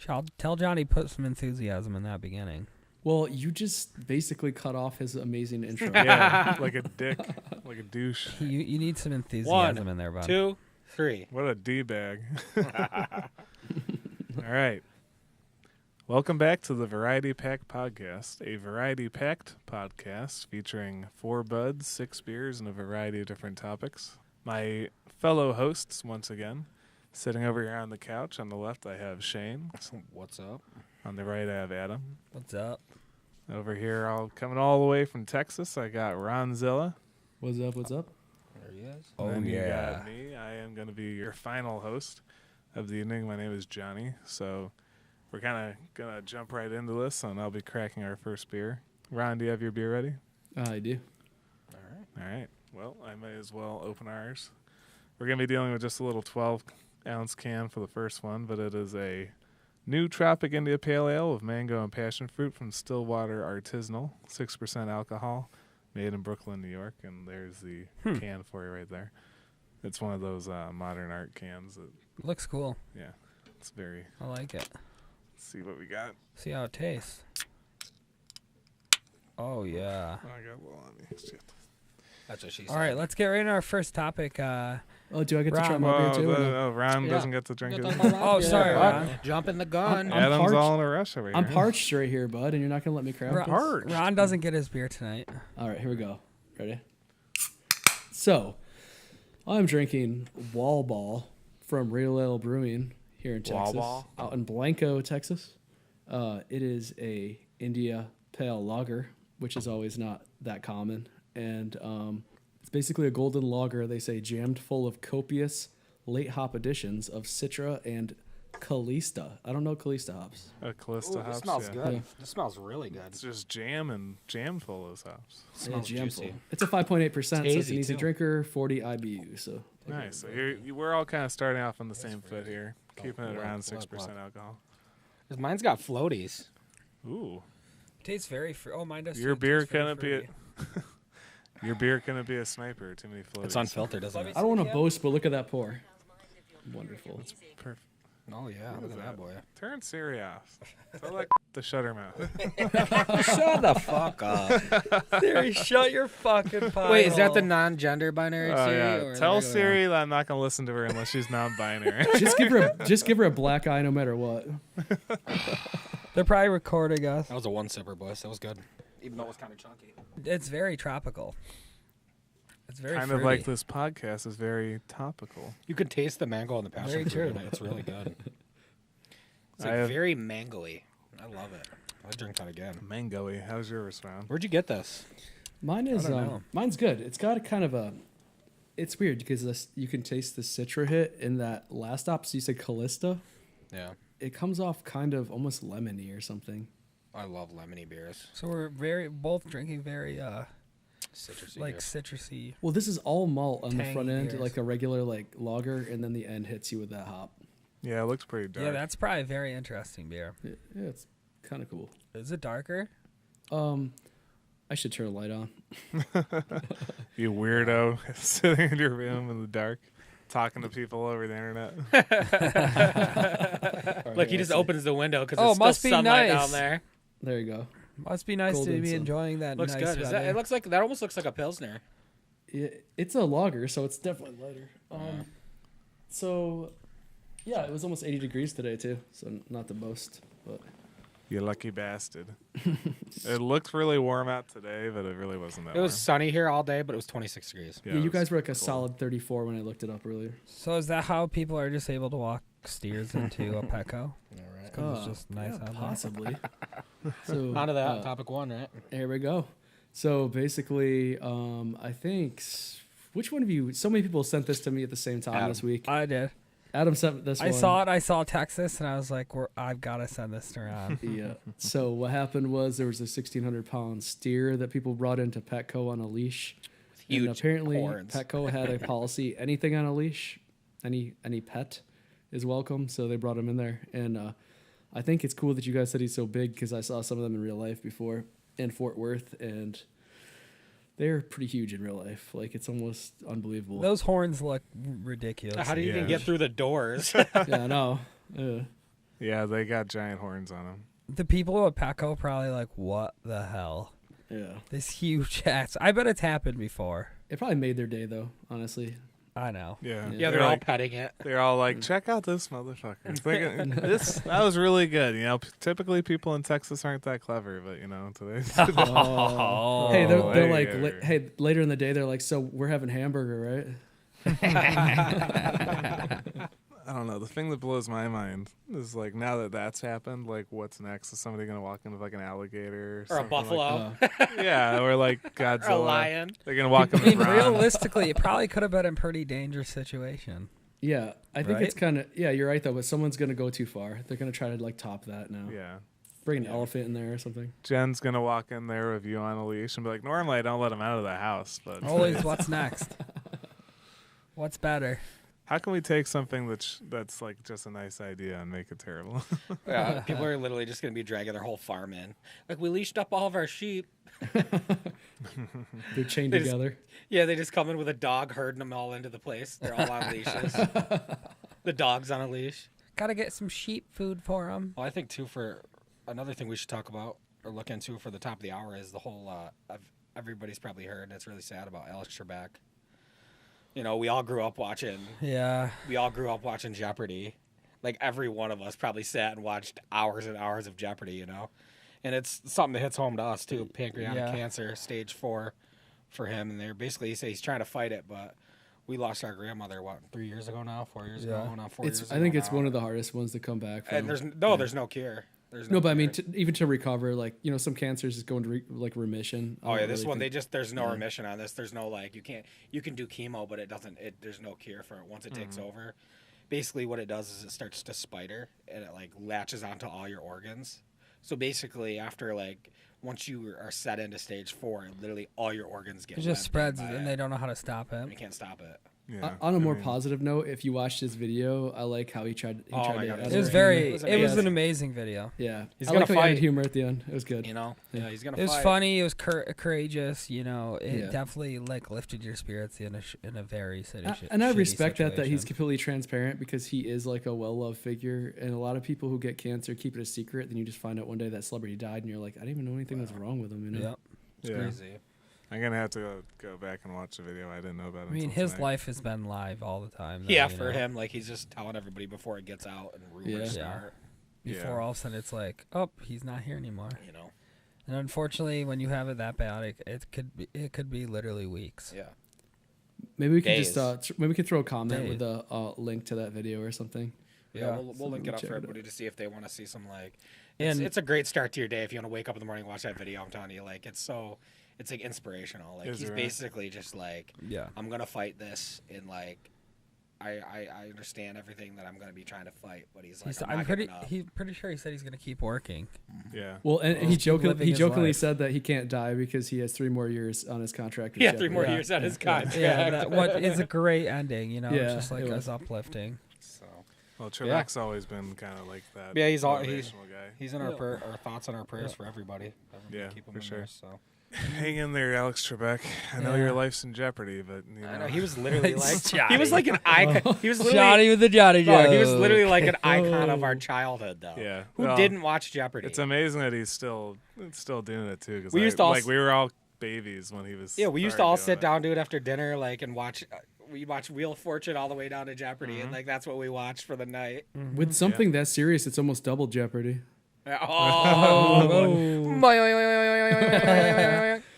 Tell Jonny put some enthusiasm in that beginning. Well, you just basically cut off his amazing intro. Yeah, like a dick, like a douche. You need some enthusiasm in there, bud. 2, 3. What a D-bag. All right. Welcome back to the Variety Pack Podcast, a variety-packed podcast featuring 4 buds, 6 beers, and a variety of different topics. My fellow hosts, once again, sitting over here on the couch. On the left, I have Shane. What's up? On the right, I have Adam. What's up? Over here, coming all the way from Texas, I got Zilla. What's up? What's up? There he is. Oh, And then you yeah. got me. I am going to be your final host of the evening. My name is Jonny. So we're kind of going to jump right into this, and I'll be cracking our first beer. Ron, do you have your beer ready? I do. All right. Well, I may as well open ours. We're going to be dealing with just a little 12-ounce can for the first one, but it is a Nu-Tropic India Pale Ale with mango and passion fruit from Stillwater Artisanal, 6% alcohol, made in Brooklyn, New York, and there's the can for you right there. It's one of those modern art cans. Looks cool. Yeah, it's very... I like it. Let's see what we got. See how it tastes. Oh, yeah. Oh, I got a little on me. Shit. That's what she said. All right, let's get right into our first topic. Oh, do I get to try Ron. my beer too? or no? Oh, Ron Yeah. doesn't get to drink it. Oh, sorry, Ron. Jumping the gun. I'm Adam's parched. all in a rush over here. I'm parched right here, bud, and you're not going to let me craft this? parched. Ron doesn't get his beer tonight. All right, here we go. Ready? So, I'm drinking Wallball from Real Ale Brewing here in Texas. Wallball? Out in Blanco, Texas. It is a India Pale Lager, which is always not that common. And it's basically a golden lager, they say, jammed full of copious late hop additions of Citra and Calista. I don't know Calista hops. Calista Ooh, hops. this smells yeah. good. Yeah. This smells really good. It's just jam full of hops. Smells jam juicy. full. It's a 5.8%, so it's an Hazy, easy too. drinker, 40 IBU. So Nice. So we're all kind of starting off on the same foot here, keeping it look, around look, 6% look. alcohol. 'Cause mine's got floaties. Ooh, Tastes very fruity. Oh, mine does. your too. beer Tastes very couldn't be fruity. your beer couldn't be a sniper. Too many floaties. It's unfiltered, doesn't it? I don't want to boast, but look at that pour. Wonderful. Perfect. Oh, yeah. Look at that boy. Turn Siri off. Tell that the shutter mouth. Shut the fuck up. Siri, shut your fucking pie Wait, is that hole. the non-gender binary Oh Siri? yeah. or the Tell regular Siri that I'm not gonna listen to her unless she's non-binary. just give her a black eye no matter what. They're probably recording us. one? That was a one-sipper, boys. That was good. Even though it was kind of chunky. It's very tropical. It's very Kind fruity. of like this podcast is very topical. You could taste the mango and the passion Very fruit in true. it. It's really good. It's I like have- very mango-y. I love it. I'd drink that again. Mango-y. How's yours, Ron? Where'd you get this? Mine is I don't know. mine's good. It's got a kind of a. It's weird because you can taste the Citra hit in that last hop. So you said Calista. Yeah. It comes off kind of almost lemony or something. I love lemony beers. So we're both drinking very Citrusy. like beer. citrusy. Well, this is all malt on the Tangy front end, beers. like a regular like lager, and then the end hits you with that hop. Yeah, it looks pretty dark. Yeah, that's probably a very interesting beer. Yeah, it's kind of cool. Is it darker? I should turn a light on. You weirdo sitting in your room in the dark, talking to people over the internet. Look, he just opens the window because Oh, it's still must be sunlight nice. down there. There you go. Must be nice Cold to and be sun. enjoying that. Looks nice good. Is that, weather. it looks like that almost looks like a pilsner. Yeah, it's a lager, so it's definitely lighter. So, yeah, it was almost 80 degrees today too. So not the most, but You lucky bastard. It looked really warm out today, but it really wasn't that It was warm. sunny here all day, but it was 26 degrees. yeah, it you was guys were like a cold. solid 34 when I looked it up earlier. So is that how people are just able to walk steers into a Petco? All right. 'Cause it's just nice yeah, out there. possibly. So On to that topic one, right? here we go. So basically, I think which one of you? So many people sent this to me at the same time Adam. this week. I did. Adam sent this. I one. saw it. I saw Texas, and I was like, I've got to send this around. Yeah. So what happened was there was a 1,600-pound steer that people brought into Petco on a leash. Huge And apparently horns. Petco had a policy: anything on a leash, any pet is welcome. So they brought him in there, and I think it's cool that you guys said he's so big because I saw some of them in real life before in Fort Worth, and they're pretty huge in real life. Like it's almost unbelievable. Those horns look ridiculous. How do you even Yeah. get through the doors? Yeah, I know. Yeah. Yeah, they got giant horns on them. The people at Petco probably like, what the hell? Yeah. This huge ass. I bet it's happened before. It probably made their day, though, honestly. I know. Yeah. Yeah, they're all like, petting it. they're all like, check out this motherfucker. That was really good. You know, typically people in Texas aren't that clever, but you know, today. Oh. Hey, they're like, later. hey, later in the day, they're like, so we're having hamburger, right? I don't know. The thing that blows my mind is like now that that's happened, like what's next? Is somebody gonna walk in with like an alligator Or a something buffalo. yeah, or like Godzilla. Or a lion. They're gonna walk in I with mean, Ron. realistically, it probably could have been a pretty dangerous situation. Yeah, I think Right? it's kind of, yeah, you're right, though, but someone's going to go too far. They're going to try to, like, top that now. Yeah. Bring an elephant in there or something. Jen's gonna walk in there with you on a leash and be like, normally I don't let him out of the house, but Always, what's next? What's better? how can we take something that's like just a nice idea and make it terrible? Yeah, people are literally just going to be dragging their whole farm in. Like, we leashed up all of our sheep. They're chained They just- together. Yeah, they just come in with a dog, herding them all into the place. They're all on leashes. The dog's on a leash. Gotta get some sheep food for them. Well, I think, too, for another thing we should talk about or look into for the top of the hour is the whole, everybody's probably heard, it's really sad about Alex Trebek. You know, we all grew up watching Yeah. Jeopardy. Like, every one of us probably sat and watched hours and hours of Jeopardy, you know? And it's something that hits home to us, too. Pancreatic cancer, stage 4 for him. And they're basically, he says he's trying to fight it, but we lost our grandmother, 3 years ago now? 4 years ago? No, 4 years ago. I think it's now. one of the hardest ones to come back from. And there's no cure. There's No, but I mean, cure. even to recover, like, you know, some cancers just go into remission. I Oh yeah, don't this really one think- there's no remission on this. There's no like you can do chemo, but there's no cure for it once it takes over. Basically, what it does is it starts to spider and it like latches onto all your organs. So basically, after like once you are set into stage 4, literally all your organs get It just webbed spreads by and it. they don't know how to stop it. You can't stop it. Yeah. On a more I mean, positive note, if you watched his video, I like how he tried. Oh tried my to God, add It was humor. very. was It was amazing. an amazing video. Yeah, He's I gonna like how he added fight. humor at the end. It was good. You know? Yeah, he's gonna It was fight. funny. It was courageous. You know, it Yeah. definitely like lifted your spirits in a very shitty. And I shitty respect that he's situation. completely transparent because he is like a well-loved figure, and a lot of people who get cancer keep it a secret. Then you just find out one day that celebrity died, and you're like, I didn't even know anything was wrong with him. You know? Yep. It's Yeah. crazy. I'm gonna have to go back and watch the video. I didn't know about it. I mean, until his tonight. life has been live all the time. though, Yeah, you for know? him, like he's just telling everybody before it gets out and rumors Yeah. start. Before all of a sudden it's like, oh, he's not here anymore. You know? And unfortunately, when you have it that bad, it could be literally weeks. Yeah. Maybe we could Days. just maybe we could throw a comment with Days. a link to that video or something. Yeah, we'll link it up check for it out. everybody to see if they want to see some like. And- It's a great start to your day if you want to wake up in the morning and watch that video. I'm telling you, like it's like inspirational. Like Is he's it really? basically just like, Yeah. I'm gonna fight this, and like, I understand everything that I'm gonna be trying to fight, but he's like, I'm not giving up. He's pretty sure he said he's gonna keep working. Yeah. Well, and Well, he keep living his jokingly life. said that he can't die because he has 3 more years on his contract. with Yeah, 3 more Jeopardy. years on his contract. Yeah, what is a great ending. You know, Yeah, it's just like it as was. uplifting. So Well, Trebek's always been kind of like that. Yeah, he's motivational guy. he's in our our thoughts and our prayers for everybody. Yeah, keep him for in sure. there, so. Hang in there, Alex Trebek. I know Yeah. your life's in jeopardy, but you know. I know he was literally like Johnny. he was like an icon. He was literally Johnny with the Johnny no, he was joke. literally like an icon of our childhood, though. Yeah. Who Well, didn't watch Jeopardy? It's amazing that he's still doing it too. Because We used to all like we were all babies when he was. Yeah, we used to all started doing sit down, dude, after dinner, like, and watch. We watched Wheel of Fortune all the way down to Jeopardy, and like that's what we watched for the night. With something that serious, it's almost double Jeopardy. Oh,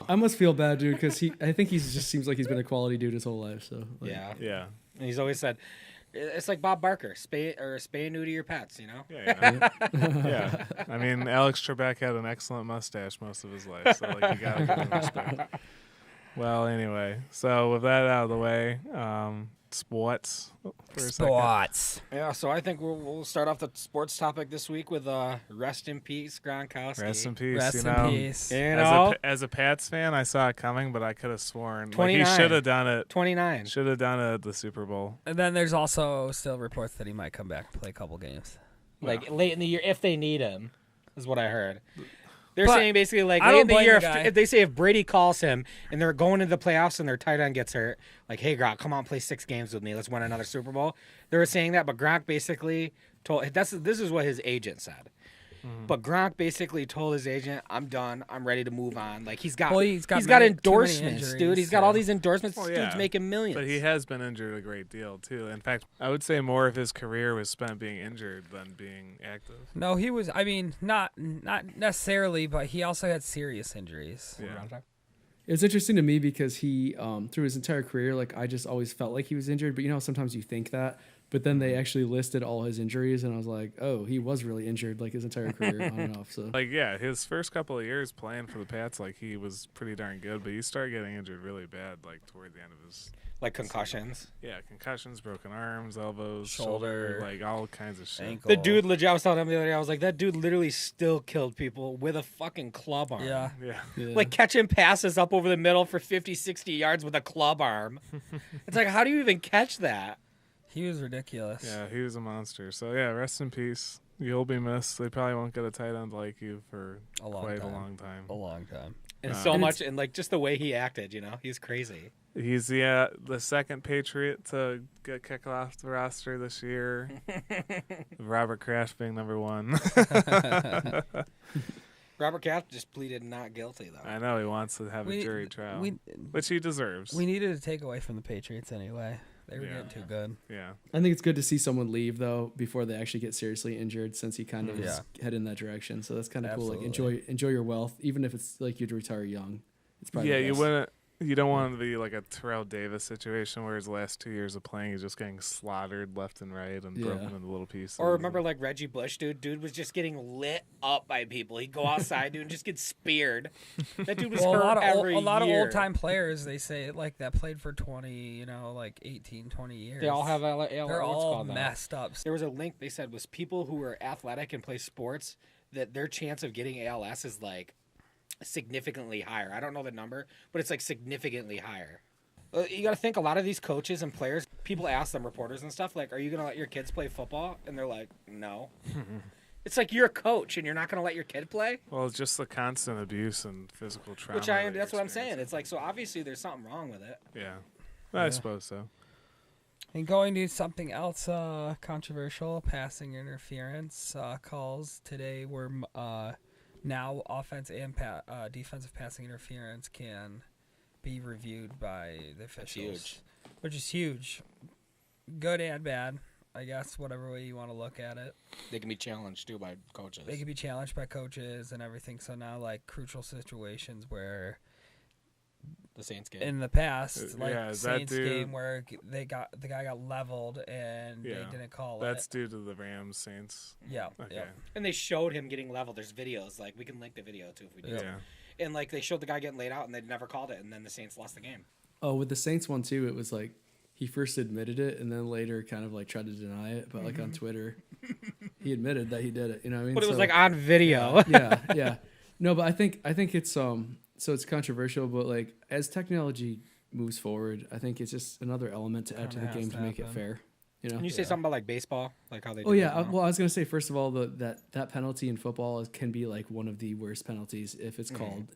I must feel bad, dude, because I think he just seems like he's been a quality dude his whole life. So like, yeah. it. Yeah. And he's always said, it's like Bob Barker, spay and neuter your pets, you know. Yeah. Yeah. I mean, Alex Trebek had an excellent mustache most of his life, so like you gotta give him respect. Well, anyway, so with that out of the way, sports for a second. Sports. Yeah, so I think we'll start off the sports topic this week with rest in peace, Gronkowski. Rest in peace. Rest you in know, peace. You As know, as a Pats fan, I saw it coming, but I could have sworn like, he 29. should have done it. 29. Should have done it at the Super Bowl. And then there's also still reports that he might come back and play a couple games. Like late in the year, if they need him, is what I heard. They're But saying basically like I late don't in the blame year, the guy. if they say if Brady calls him and they're going into the playoffs and their tight end gets hurt, like, hey Gronk, come on, play 6 games with me, let's win another Super Bowl. They were saying that, but Gronk basically This is what his agent said. But Gronk basically told his agent, "I'm done. I'm ready to move on." Like he's got endorsements, dude. He's got all these endorsements. This dude's making millions. But he has been injured a great deal too. In fact, I would say more of his career was spent being injured than being active. No, he was. I mean, not necessarily, but he also had serious injuries. Yeah. It's interesting to me because he, through his entire career, like I just always felt like he was injured. But you know, sometimes you think that. But then they actually listed all his injuries, and I was like, oh, he was really injured like his entire career on and off. So like, yeah, his first couple of years playing for the Pats, like he was pretty darn good, but he started getting injured really bad, like toward the end of his concussions. Yeah, concussions, broken arms, elbows, shoulder, like all kinds of shit. Ankle. The dude, legit, I was telling him the other day, I was like, that dude literally still killed people with a fucking club arm. Yeah. Like catching passes up over the middle for 50, 60 yards with a club arm. It's like, how do you even catch that? He was ridiculous. Yeah, he was a monster. So, yeah, rest in peace. You'll be missed. They probably won't get a tight end like you for quite a long time. A long time. And so much, and like just the way he acted, you know, he's crazy. He's the second Patriot to get kicked off the roster this year. Robert Kraft being number one. Robert Kraft just pleaded not guilty, though. I know he wants to have a jury trial, which he deserves. We needed to take away from the Patriots anyway. They were getting too good. Yeah. I think it's good to see someone leave though before they actually get seriously injured, since he kind of is heading that direction. So that's kind of cool. Like enjoy your wealth, even if it's like you'd retire young. It's probably you don't want to be like a Terrell Davis situation where his last 2 years of playing he's just getting slaughtered left and right and broken into little pieces. Or remember like Reggie Bush, dude was just getting lit up by people. He'd go outside, dude, and just get speared. That dude was hurt every year. A lot of old time players, they say, like that played for 20, like 18, 20 years. They all have they're all messed up. There was a link they said was people who are athletic and play sports, that their chance of getting ALS is like significantly higher. I don't know the number, but it's like significantly higher. You got to think a lot of these coaches and players, people ask them, reporters and stuff, like, are you going to let your kids play football? And they're like, no. It's like you're a coach and you're not going to let your kid play? Well, it's just the constant abuse and physical trauma. That's what I'm saying. It's like, so obviously there's something wrong with it. Yeah. I suppose so. And going to something else controversial, passing interference calls today were now offense and defensive passing interference can be reviewed by the officials. Which is huge. Good and bad, I guess, whatever way you want to look at it. They can be challenged, too, by coaches. They can be challenged by coaches and everything. So now, like, crucial situations where the Saints game. In the past, like Saints game where the guy got leveled and they didn't call it. That's due to the Rams Saints. Yeah. Okay. Yeah. And they showed him getting leveled. There's videos. Like, we can link the video, too, if we do. Yeah. And, like, they showed the guy getting laid out, and they never called it, and then the Saints lost the game. Oh, with the Saints one, too, it was like he first admitted it and then later kind of, like, tried to deny it. But, like, on Twitter, he admitted that he did it. You know what I mean? But it was, like, on video. Yeah. No, but I think it's so it's controversial, but like as technology moves forward, I think it's just another element to add to the game to make it fair. You know? Can you say something about like baseball, like how they? Oh yeah, well I was gonna say first of all that penalty in football can be like one of the worst penalties if it's called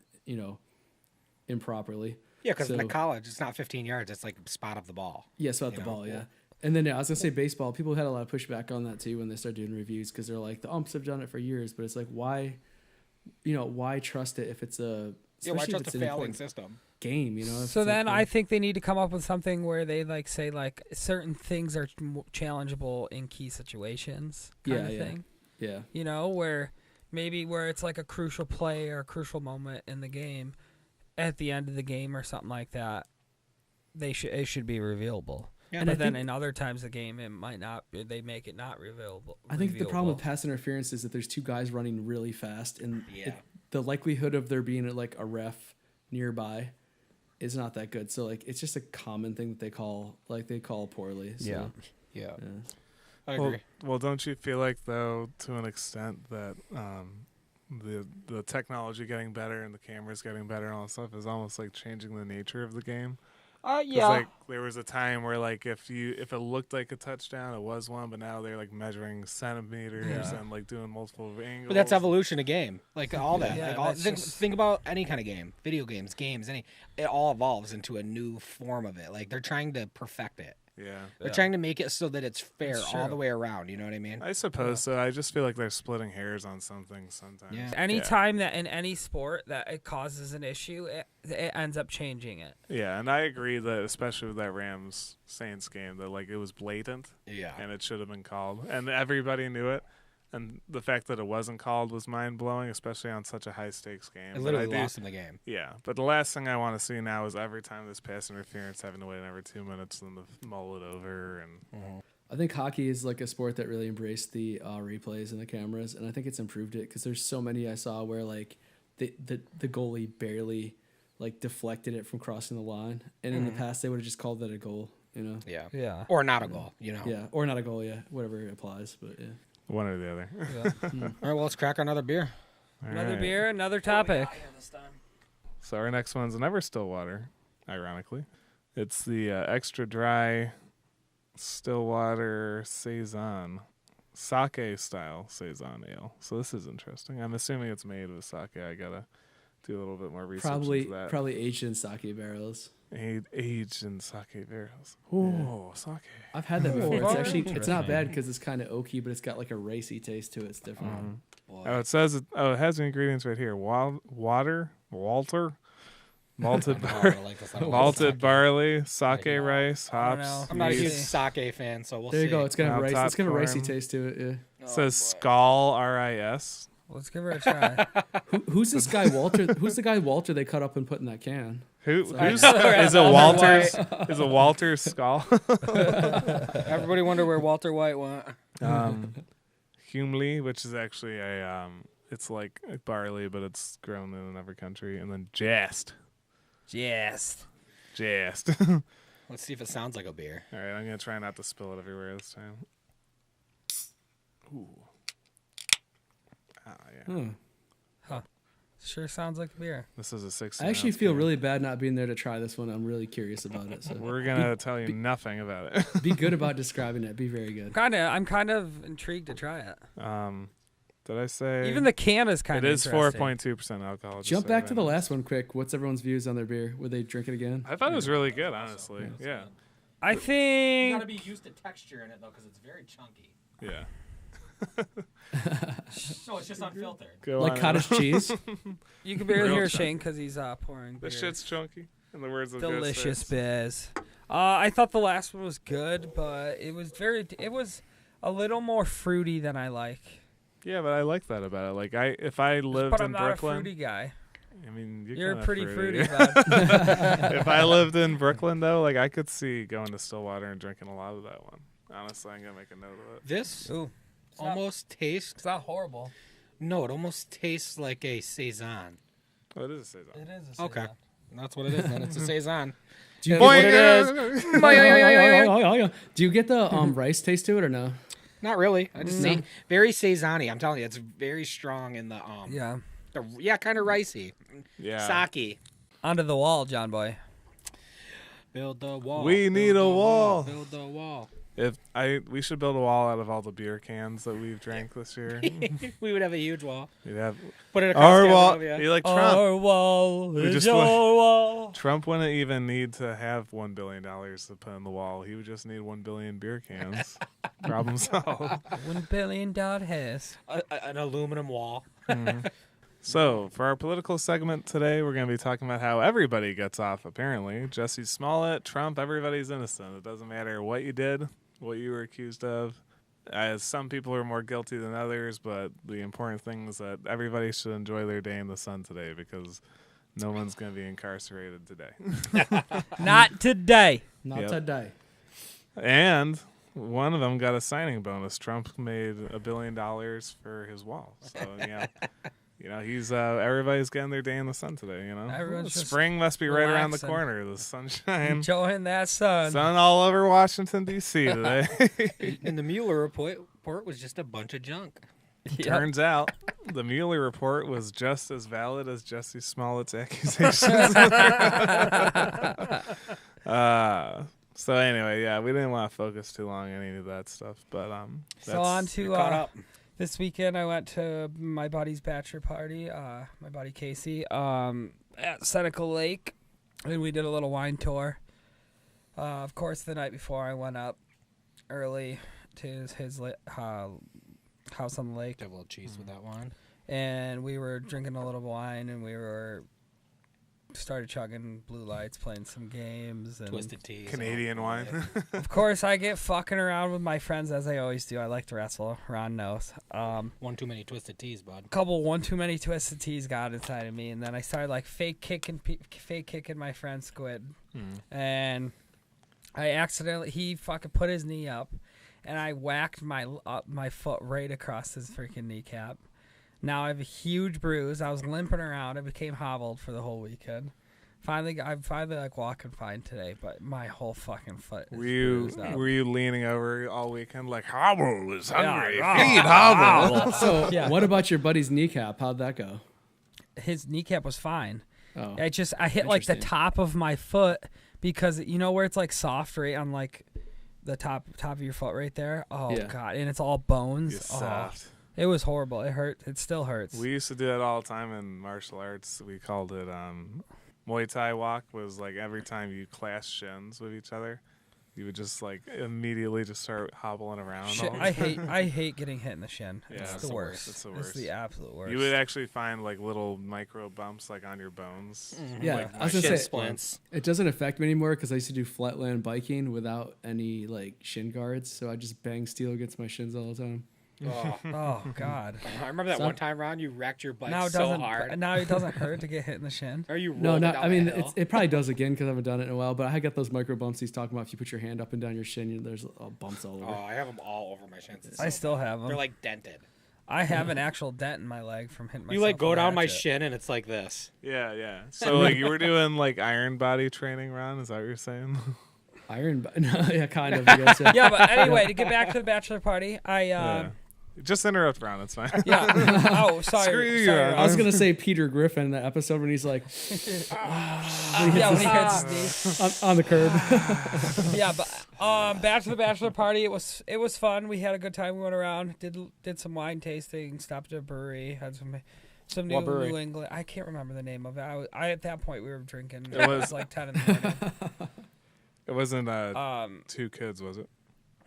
improperly. Yeah, because in college it's not 15 yards; it's like spot of the ball. Yeah, spot the ball. Yeah. And then I was gonna say baseball. People had a lot of pushback on that too when they started doing reviews because they're like the umps have done it for years, but it's like why trust it if it's a why trust a failing system game, So then I think they need to come up with something where they like say like certain things are challengeable in key situations kind of thing. Yeah. Where it's like a crucial play or a crucial moment in the game at the end of the game or something like that. It should be revealable. Yeah, but then in other times of the game, it might not. They make it not revealable. I think the problem with pass interference is that there's two guys running really fast, and the likelihood of there being like a ref nearby is not that good. So like it's just a common thing that they call poorly. So, yeah. I agree. Well, don't you feel like though, to an extent, that the technology getting better and the cameras getting better and all that stuff is almost like changing the nature of the game? Yeah. Like there was a time where like if it looked like a touchdown, it was one, but now they're like measuring centimeters and like doing multiple angles. But that's evolution of game, like all that. Yeah, like think about any kind of game, video games, it all evolves into a new form of it. Like they're trying to perfect it. Yeah. They're trying to make it so that it's fair all the way around. You know what I mean? I suppose so. I just feel like they're splitting hairs on some things sometimes. Yeah. Anytime that in any sport that it causes an issue, it ends up changing it. Yeah, and I agree that especially with that Rams Saints game, that like it was blatant. Yeah. And it should have been called, and everybody knew it. And the fact that it wasn't called was mind-blowing, especially on such a high-stakes game. It literally lost in the game. Yeah, but the last thing I want to see now is every time this pass interference having to wait every 2 minutes and to mull it over. And I think hockey is like a sport that really embraced the replays and the cameras, and I think it's improved it because there's so many I saw where like the goalie barely like deflected it from crossing the line, and in the past they would have just called that a goal, you know? Yeah. Or not a goal, you know? Yeah, or not a goal, yeah, whatever applies, but yeah. one or the other. All right, well, let's crack another beer. Another beer, another topic. So our next one's never Stillwater, ironically. It's the extra dry Stillwater Saison, sake style Saison ale. So this is interesting. I'm assuming it's made with sake. I gotta do a little bit more research into that. Probably aged in sake barrels. Aged in sake barrels. Oh, sake. I've had that before. It's actually it's not Interesting. bad because it's kind of oaky, but it's got like a racey taste to it. It's different. Oh, it says it has the ingredients right here. Walter, malted malted barley, sake rice, hops. I'm not a huge yeast. sake fan, so we'll There see. you go. It's gonna have rice. Top It's got a racey corn. taste to it. Yeah. It says Skull RIS. Let's give her a try. Who's this guy Walter? Who's the guy Walter they cut up and put in that can? Who's is it Walter's? Is it Walter's Skull? Everybody wonder where Walter White went. Humley, which is actually a it's like barley, but it's grown in every country, and then Jest. Yes. Let's see if it sounds like a beer. All right, I'm gonna try not to spill it everywhere this time. Ooh. Ah, yeah. Sure sounds like a beer. This is a 6. I actually feel really bad not being there to try this one. I'm really curious about it. So We're gonna tell you nothing about it. be good about describing it. Be very good. I'm kind of intrigued to try it. Did I say Even the can is kind it of is 4.2% alcohol? just Jump so back you to know. the last one quick. What's everyone's views on their beer? Would they drink it again? I thought it was really good, honestly. Yeah. I think be used to texture in it, though, because it's very chunky. Yeah. So it's just unfiltered. Go Like on. cottage cheese? you can barely Real hear chunk. Shane because he's pouring beer. This shit's chunky. In the words of Delicious Ghostface. biz. I thought the last one was good, but it was a little more fruity than I like. Yeah, but I like that about it. Like if I lived But in I'm not Brooklyn, a fruity guy. I mean, You're kinda pretty fruity, fruity. bud. If I lived in Brooklyn, though, like I could see going to Stillwater and drinking a lot of that one. Honestly, I'm gonna make a note of it. This Ooh, almost tastes... it's not horrible. No, it almost tastes like a Saison. Oh, it is a Saison. It is a Okay. Saison. That's what it is, then. It's a Saison. Do you Boing! get, do you get the rice taste to it or no? Not really. I just say very Saison-y. I'm telling you, it's very strong in the... Yeah. kind of ricey. Yeah. Sake. Onto the wall, John Boy. Build the wall. We build need the a wall. Build the wall. We should build a wall out of all the beer cans that we've drank this year. We would have a huge wall. We'd have Put it across our wall. Cazenovia. You like Trump? Our wall We is just your went- wall. Trump wouldn't even need to have $1 billion to put on the wall. He would just need 1 billion beer cans. Problem solved. $1 billion house. An aluminum wall. So, for our political segment today, we're going to be talking about how everybody gets off, apparently. Jesse Smollett, Trump, everybody's innocent. It doesn't matter what you did, what you were accused of. As some people are more guilty than others, but the important thing is that everybody should enjoy their day in the sun today because no one's going to be incarcerated today. Not today. Not Yep. today. And one of them got a signing bonus. Trump made $1 billion for his wall. So, he's everybody's getting their day in the sun today, Everyone's just Spring must be right around the relaxing. corner. The sunshine. Enjoying that sun. Sun all over Washington, D.C. today. And the Mueller report was just a bunch of junk. Yep. Turns out the Mueller report was just as valid as Jesse Smollett's accusations. So anyway, yeah, we didn't want to focus too long on any of that stuff. But So on You're to caught up. this weekend, I went to my buddy's bachelor party. My buddy Casey at Seneca Lake, and we did a little wine tour. Of course, the night before I went up early to his house on the lake. Did a little cheese with that wine. And we were drinking a little wine, and we started chugging blue lights, playing some games. And Twisted teas. Canadian wine. of course, I get fucking around with my friends as I always do. I like to wrestle. Ron knows. One too many twisted teas, bud. One too many twisted teas got inside of me, and then I started like fake kicking my friend Squid, and he fucking put his knee up, and I whacked my foot right across his freaking kneecap. Now I have a huge bruise. I was limping around. I became hobbled for the whole weekend. I'm finally like walking fine today, but my whole fucking foot is bruised up. Were you leaning over all weekend like Hobble is hungry? Yeah, Feed Hobble. So what about your buddy's kneecap? How'd that go? His kneecap was fine. Oh, I hit like the interesting. top of my foot because you know where it's like soft right on like the top of your foot right there. Oh Yeah. God, and it's all bones. You're Oh, soft. it was horrible. It hurt. It still hurts. We used to do that all the time in martial arts. We called it Muay Thai walk. Was like every time you clash shins with each other, you would just like immediately just start hobbling around. Shit, all the I time. hate getting hit in the shin. Yeah, it's it's the the worst. It's the It's worst. the absolute worst. You would actually find like little micro bumps like on your bones. Yeah, Like, I was gonna Shin say splints. it doesn't affect me anymore because I used to do flatland biking without any like shin guards, so I just bang steel against my shins all the time. Oh. Oh God. I remember that So- one time, Ron, you wrecked your bike Now it so doesn't. hard. Now it doesn't hurt to get hit in the shin. Are you No, rolling not. down I mean, that hill? it probably does again because I haven't done it in a while. But I get those micro bumps he's talking about. If you put your hand up and down your shin, there's bumps all over. Oh, I have them all over my shins. It's I so still bad. have them. They're like dented. I have an actual dent in my leg from hitting myself. You like go with a down my hatchet. shin and it's like this. Yeah. So like you were doing like iron body training, Ron? Is that what you're saying? Iron, no, yeah, kind of. I guess, yeah. Yeah, but anyway, to get back to the bachelor party, Yeah. Just interrupt Ron. It's fine. yeah. Oh, sorry. Screw you, sorry, Ron. I was gonna say Peter Griffin in that episode when he's like yeah, when he hits his knee. on the curb. Yeah, but back to the bachelor party. It was fun. We had a good time. We went around, did some wine tasting, stopped at a brewery, had some What brewery? New England. I can't remember the name of it. I at that point we were drinking. It It was- was like 10 in the morning. It wasn't two kids, was it?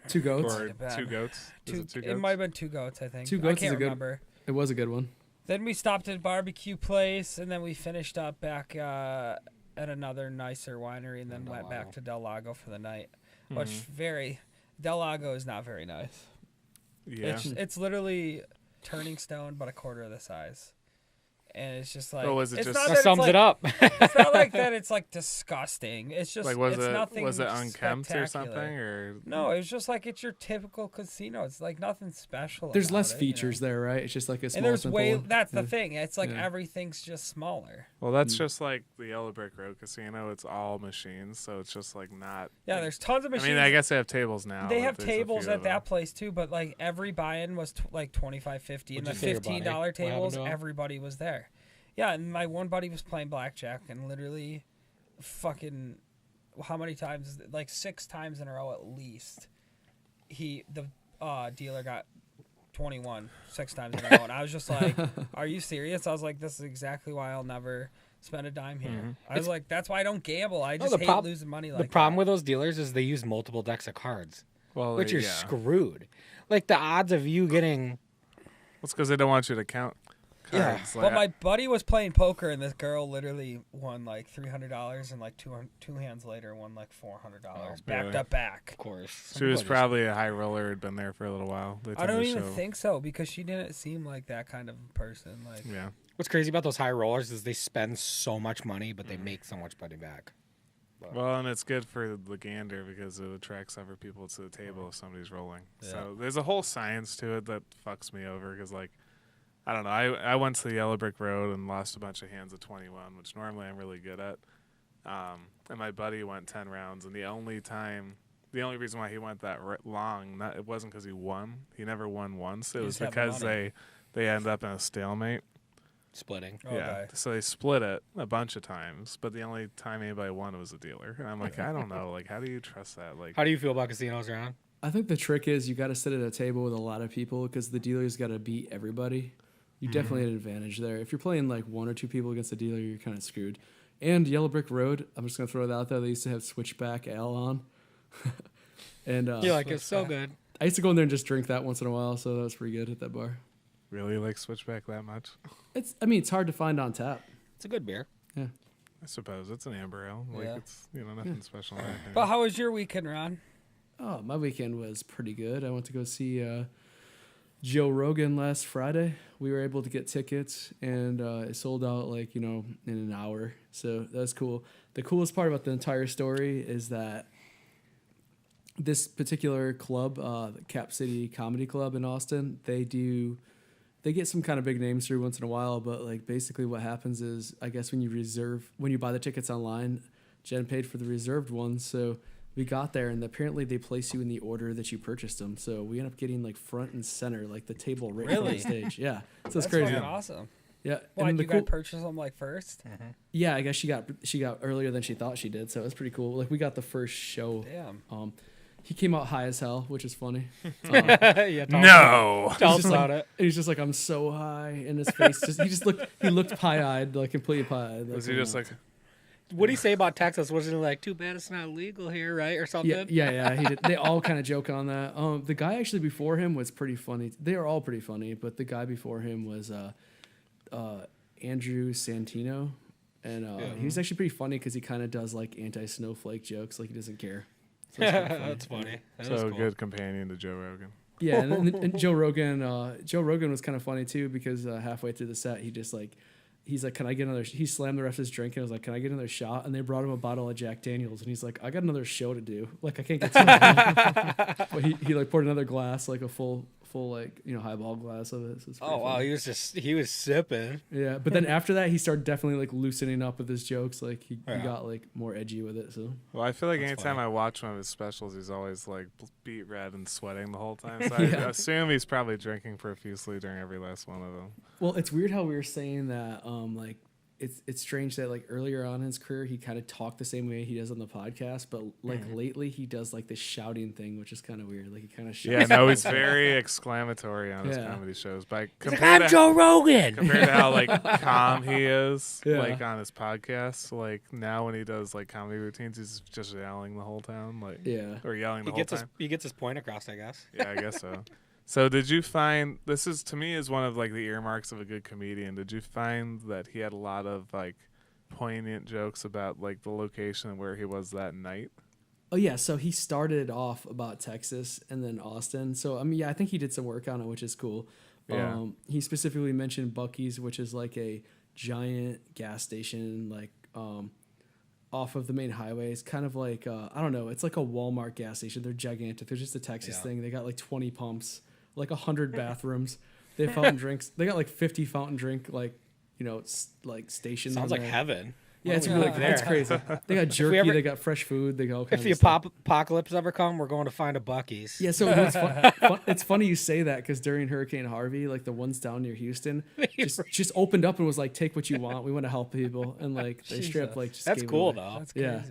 Two goats. Or Might have been. two goats? Was it two It goats? might have been two goats, I think. Two I Goats can't is a good- remember. It was a good one. Then we stopped at a barbecue place, and then we finished up back at another nicer winery, and then Del went Lago. back to Del Lago for the night. Which Del Lago is not very nice. Yeah. It's literally Turning Stone, but a quarter of the size. And it's just like Oh, was it it's just- not That that sums it's it like, up. It's not like that. It's like disgusting. It's just like was it's it nothing. unkempt or spectacular. something or No, it was just like it's your typical casino. It's like nothing special. There's about less it, features there, right? It's just like a small. And there's simple way. one. That's the Yeah. thing. It's like Yeah. everything's just smaller. Well, that's just like the Yellow Brick Road Casino. It's all machines, so it's just like not. Yeah, there's tons of I machines. mean, I guess they have tables now. They but have there's a tables few at of them. that place too, but like every buy-in was like $25.50, and What'd the you say, your buddy? $15 What happened tables, to him? everybody was there. Yeah, and my one buddy was playing blackjack, and literally, fucking, how many times? Like 6 times in a row at least. The dealer got 21 6 times in a row, and I was just like, "Are you serious?" I was like, "This is exactly why I'll never spend a dime here." I was like, "That's why I don't gamble. I just the hate prob- losing money like The problem that." with those dealers is they use multiple decks of cards, Well, which you're yeah. screwed. Like the odds of you getting It's because they don't want you to count Yeah. cards. Well, my buddy was playing poker, and this girl literally won like $300, and like two hands later won like $400 back really? to back. Of course. She was probably a high roller, had been there for a little while. They I tend don't to even show- think so because she didn't seem like that kind of person. Like, Yeah. What's crazy about those high rollers is they spend so much money, but they make so much money back. Well, and it's good for the gander because it attracts other people to the table if somebody's rolling. So there's a whole science to it that fucks me over because, like, I don't know. I went to the Yellow Brick Road and lost a bunch of hands at 21, which normally I'm really good at. And my buddy went 10 rounds, and the only reason why he went that long, it wasn't because he won. He never won once. It He was just had the because money. they ended up in a stalemate. Splitting. okay. Yeah. So they split it a bunch of times, but the only time anybody won was a dealer. And I'm like, I don't know. Like, how do you trust that? Like, How do you feel about casinos, Ron? I think the trick is you got to sit at a table with a lot of people because the dealer's got to beat everybody. You definitely had an advantage there. If you're playing like 1 or 2 people against the dealer, you're kind of screwed. And Yellow Brick Road, I'm just going to throw that out there. They used to have Switchback Ale on. And You're like, it's so good. I used to go in there and just drink that once in a while, so that was pretty good at that bar. Really like Switchback that much? It's hard to find on tap. It's a good beer. Yeah. I suppose it's an amber ale. Like it's nothing special. But how was your weekend, Ron? Oh, my weekend was pretty good. I went to go see Joe Rogan last Friday. We were able to get tickets, and it sold out in an hour. So that was cool. The coolest part about the entire story is that this particular club, the Cap City Comedy Club in Austin, they get some kind of big names through once in a while, but basically what happens is, I guess when you buy the tickets online, Jen paid for the reserved ones, so we got there and apparently they place you in the order that you purchased them. So we end up getting front and center, the table right in front of the stage. Yeah, so it's That's crazy. fucking awesome. Yeah, Why and did you guys purchase them first? Mm-hmm. Yeah, I guess she got earlier than she thought she did, so it was pretty cool. We got the first show. Damn. He came out high as hell, which is funny. Yeah, No. tell us about it. He's just I'm so high, and his face he looked pie-eyed, completely pie-eyed. Was he just What do you say about Texas? Wasn't it too bad it's not legal here, right, or something? Yeah, he did. They all kind of joke on that. The guy actually before him was pretty funny. They are all pretty funny, but the guy before him was Andrew Santino, and he was actually pretty funny because he kind of does anti-snowflake jokes, he doesn't care. So That's funny. That is so cool. good companion to Joe Rogan. Yeah, and Joe Rogan was kind of funny too because halfway through the set, he's like, can I get another? He slammed the rest of his drink and was like, can I get another shot? And they brought him a bottle of Jack Daniels, and he's like, I got another show to do. I can't get to it. But he poured another glass, a full highball glass of it. So it's pretty wow, funny. he was sipping. Yeah, but then after that, he started definitely loosening up with his jokes. He got more edgy with it. So Well, I feel like That's anytime funny. I watch one of his specials, he's always beat red and sweating the whole time. So I assume he's probably drinking profusely during every last one of them. well, it's weird how we were saying that. It's strange that earlier on in his career he kind of talked the same way he does on the podcast, but lately he does this shouting thing, which is kind of weird. He kind of shouts. Yeah, no, he's very exclamatory on his comedy shows. But I'm Joe Rogan. compared to how calm he is Yeah. on his podcast, now when he does comedy routines, he's just yelling the whole time, or yelling the whole time. He gets his point across, I guess. Yeah, I guess so. So did you find, this is to me is one of the earmarks of a good comedian. Did you find that he had a lot of poignant jokes about the location and where he was that night? Oh yeah, so he started off about Texas and then Austin. So I think he did some work on it, which is cool. Yeah. He specifically mentioned Buc-ee's, which is a giant gas station off of the main highway. It's kind of I don't know, it's like a Walmart gas station. They're gigantic. They're just a Texas thing. They got 20 pumps, 100 bathrooms. They have fountain drinks. They got 50 fountain drink stations. Sounds in like there. heaven. Yeah, it's What really do we do it's there? crazy. They got jerky. They got fresh food. They got all kinds If the of stuff. apocalypse ever come, we're going to find a Buc-ee's. Yeah, so it's funny you say that because during Hurricane Harvey, the ones down near Houston just opened up and was take what you want. We want to help people, and they straight up just That's gave it cool away. though. That's crazy. Yeah.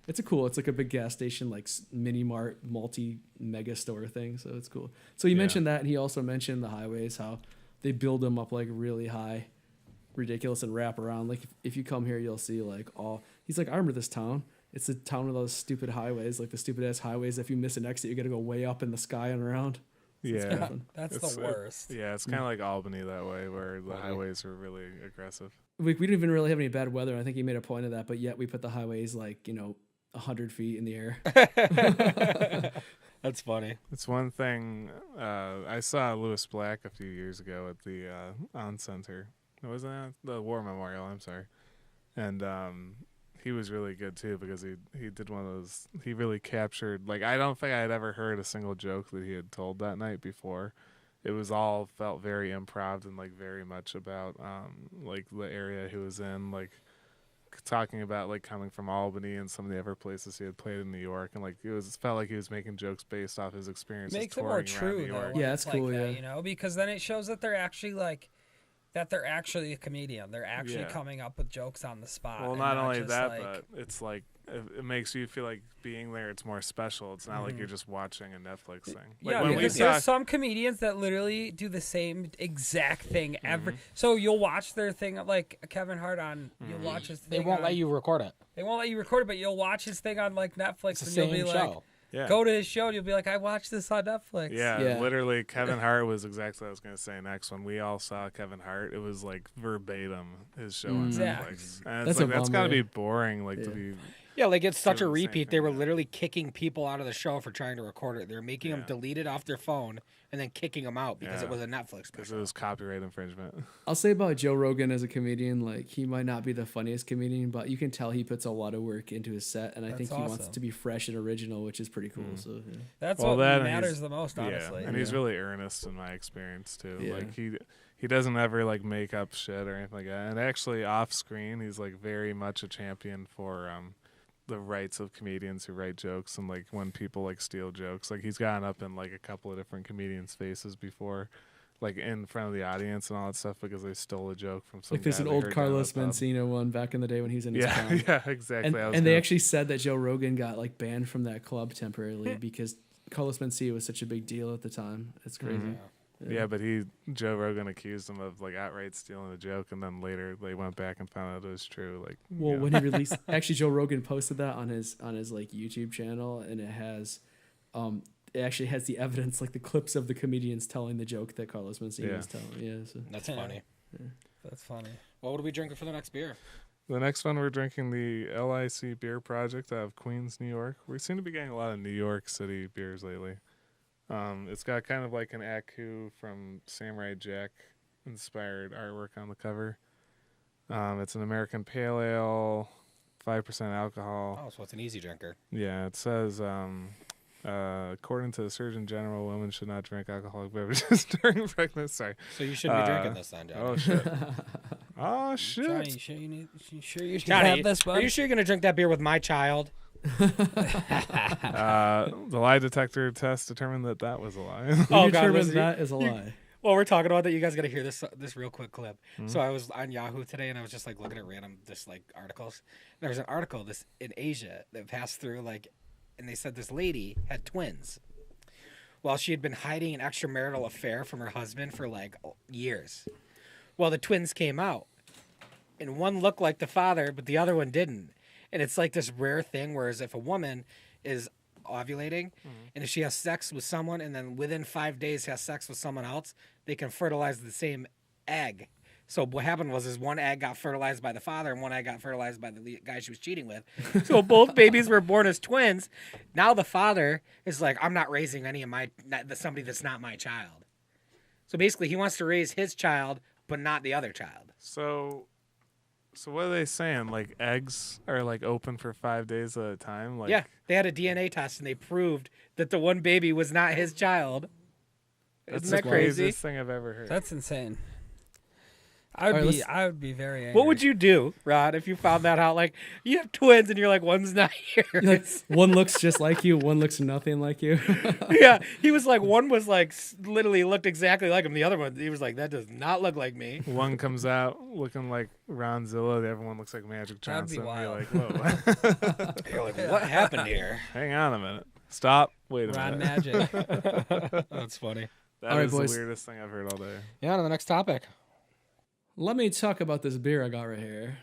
It's a big gas station, mini mart, mega store thing. So it's cool. So you mentioned that, and he also mentioned the highways, how they build them up really high, ridiculous, and wrap around. If you come here, you'll see all. He's like, I remember this town. It's a town with those stupid highways, the stupid ass highways. If you miss an exit, you got to go way up in the sky and around. So it's Yeah. fun. That's the worst. It's kind of like Albany that way, where the highways are really aggressive. We didn't even really have any bad weather. I think he made a point of that, but yet we put the highways 100 feet in the air. That's funny. It's one thing. I saw Lewis Black a few years ago at the On Center. It wasn't that the War Memorial. I'm sorry, and he was really good too because he did one of those. He really captured. I don't think I had ever heard a single joke that he had told that night before. It was all felt very improv and very much about the area he was in, talking about coming from Albany and some of the other places he had played in New York, and it felt like he was making jokes based off his experiences Makes it touring more around true New though. York. when Yeah, it's that's cool, that, yeah. because then it shows that they're actually a comedian. They're actually Yeah. coming up with jokes on the spot. Well, and not only just, that, but it's it makes you feel like being there. It's more special. It's not like you're just watching a Netflix thing. Like Yeah, because there's some comedians that literally do the same exact thing every. So you'll watch their thing like Kevin Hart on. You'll watch his thing. They won't let you record it. They won't let you record it, but you'll watch his thing on like Netflix, It's and the you'll be same like, show. Yeah. go to his show, and you'll be like, I watched this on Netflix. Yeah, literally, Kevin Hart was exactly what I was going to say next. When we all saw Kevin Hart, it was like verbatim his show on Netflix. And it's that's got to be boring, like to be. Yeah, like it's such a repeat. They were literally kicking people out of the show for trying to record it. They were making them delete it off their phone and then kicking them out because it was a Netflix because special. it was copyright infringement. I'll say about Joe Rogan as a comedian, like he might not be the funniest comedian, but you can tell he puts a lot of work into his set, and I think he wants it to be fresh and original, which is pretty cool. So that's what matters the most, honestly. And he's really earnest in my experience too. Yeah. Like he doesn't ever like make up shit or anything like that. And actually, off screen, he's like very much a champion for the rights of comedians who write jokes, and like when people like steal jokes. Like he's gotten up in like a couple of different comedians' faces before, like in front of the audience and all that stuff, because they stole a joke from some like there's an old Carlos Mencia one back in the day when he's in his prime. Yeah, exactly. And they actually said that Joe Rogan got like banned from that club temporarily because Carlos Mencia was such a big deal at the time. It's crazy. Yeah, but Joe Rogan accused him of like outright stealing a joke, and then later they went back and found out it was true. Like, when he released, actually Joe Rogan posted that on his like YouTube channel, and it has, it actually has the evidence, like the clips of the comedians telling the joke that Carlos Mencia was telling. Yeah, so. That's funny. Yeah. That's funny. Well, what are we drinking for the next beer? The next one we're drinking the LIC Beer Project out of Queens, New York. We seem to be getting a lot of New York City beers lately. It's got kind of like an Aku from Samurai Jack inspired artwork on the cover. It's an American Pale Ale, 5% alcohol. Oh, so it's an easy drinker. Yeah, it says, according to the Surgeon General, women should not drink alcoholic beverages during pregnancy. Sorry. So you shouldn't be drinking this then, Johnny. Oh, shit. Oh, shit. Johnny, you sure you Johnny, have this, bud? Are you sure you're going to drink that beer with my child? The lie detector test determined that was a lie. Oh, God, that is a lie. Well, we're talking about that. You guys got to hear this real quick clip. So I was on Yahoo today, and I was just like looking at random articles. There was an article in Asia that passed through and they said this lady had twins. Well, she had been hiding an extramarital affair from her husband for years. Well, the twins came out, and one looked like the father, but the other one didn't. And it's like this rare thing, whereas if a woman is ovulating, and if she has sex with someone and then within 5 days has sex with someone else, they can fertilize the same egg. So what happened was one egg got fertilized by the father and one egg got fertilized by the guy she was cheating with. So both babies were born as twins. Now the father is like, I'm not raising somebody that's not my child. So basically he wants to raise his child, but not the other child. So what are they saying? Like eggs are like open for 5 days at a time? Like, yeah, they had a DNA test and they proved that the one baby was not his child. That's Isn't that the crazy? craziest thing I've ever heard. That's insane. I would be very angry. What would you do, Rod, if you found that out? Like, you have twins and you're like, one's not yours. One looks just like you, one looks nothing like you. Yeah, he was like, one was like, literally looked exactly like him. The other one, he was like, that does not look like me. One comes out looking like Ron Zilla. The other one looks like Magic Johnson. That'd be wild. You're like, whoa. You're like, what happened here? Hang on a minute. Stop. Wait a Ron minute. Magic. That's funny. That is boys. the weirdest thing I've heard all day. Yeah, on to the next topic. Let me talk about this beer I got right here.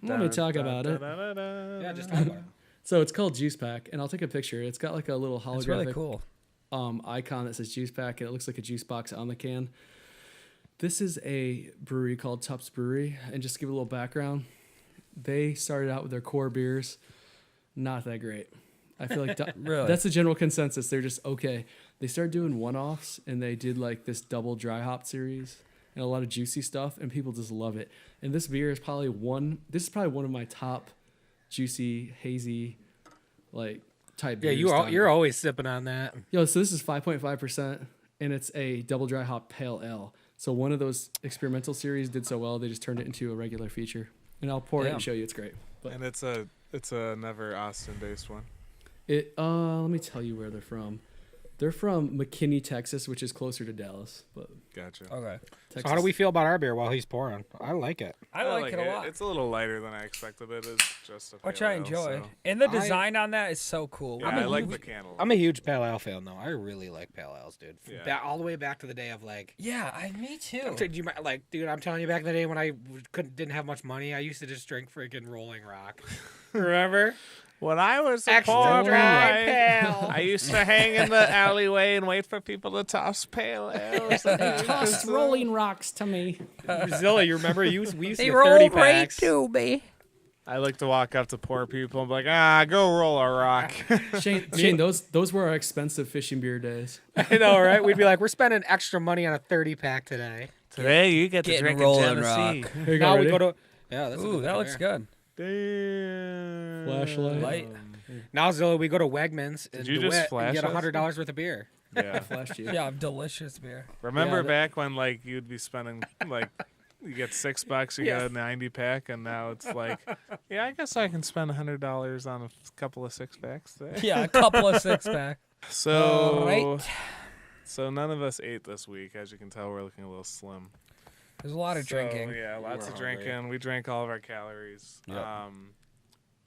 Let me talk about it. Yeah, just talk about it. So it's called Juice Pack, and I'll take a picture. It's got like a little holographic It's really cool. icon that says Juice Pack, and it looks like a juice box on the can. This is a brewery called Tupps Brewery, and just to give a little background, they started out with their core beers, not that great. I feel like Really? that's the general consensus. They're just okay. They started doing one-offs, and they did like this double dry hop series and a lot of juicy stuff, and people just love it. And this beer is probably one of my top juicy, hazy, type beers. Yeah, you're always sipping on that. Yo, so this is 5.5%, and it's a double dry hop pale ale. So one of those experimental series did so well, they just turned it into a regular feature. And I'll pour it and show you. It's great. But And it's a never Austin based one. let me tell you where they're from. They're from McKinney, Texas, which is closer to Dallas. But Gotcha. Okay. Texas. So how do we feel about our beer while he's pouring? I like it. I like it a lot. It's a little lighter than I expected. It is just a Which pale I ale, enjoy. so- And the design on that is so cool. Yeah, I like the can a lot. I'm a huge pale ale fan, though. I really like pale ales, dude. Yeah. All the way back to the day of like. Me too. Dude, I'm telling you, back in the day when I didn't have much money, I used to just drink freaking Rolling Rock. Remember? When I was a Extra poor dry boy, pale. I used to hang in the alleyway and wait for people to toss pale ales. Toss Rolling Rocks to me. Zilla, you remember? We used to They get roll 30 right packs. to me. I like to walk up to poor people and be like, go roll a rock. Shane, those were our expensive fishing beer days. I know, right? We'd be like, we're spending extra money on a 30 pack today. Today you get to Getting drink a Rolling Genesee. Rock. Here you go, Now we ready? go to. Yeah, that's a Ooh, good that looks beer. good. Damn. Flashlight. Light. Now, Zilla, we go to Wegmans and you just DeWitt and flash get us? $100 worth of beer. Yeah. Flashed you. Yeah, delicious beer. Remember Yeah, back when like you'd be spending like you get $6, you Yes. get a 90 pack, and now it's like, yeah, I guess I can spend $100 on a couple of 6-packs today. Yeah, a couple of 6-pack. So, Right. so none of us ate this week. As you can tell, we're looking a little slim. There's a lot of So, drinking. Yeah, lots We're of hungry. drinking. We drank all of our calories. Yep.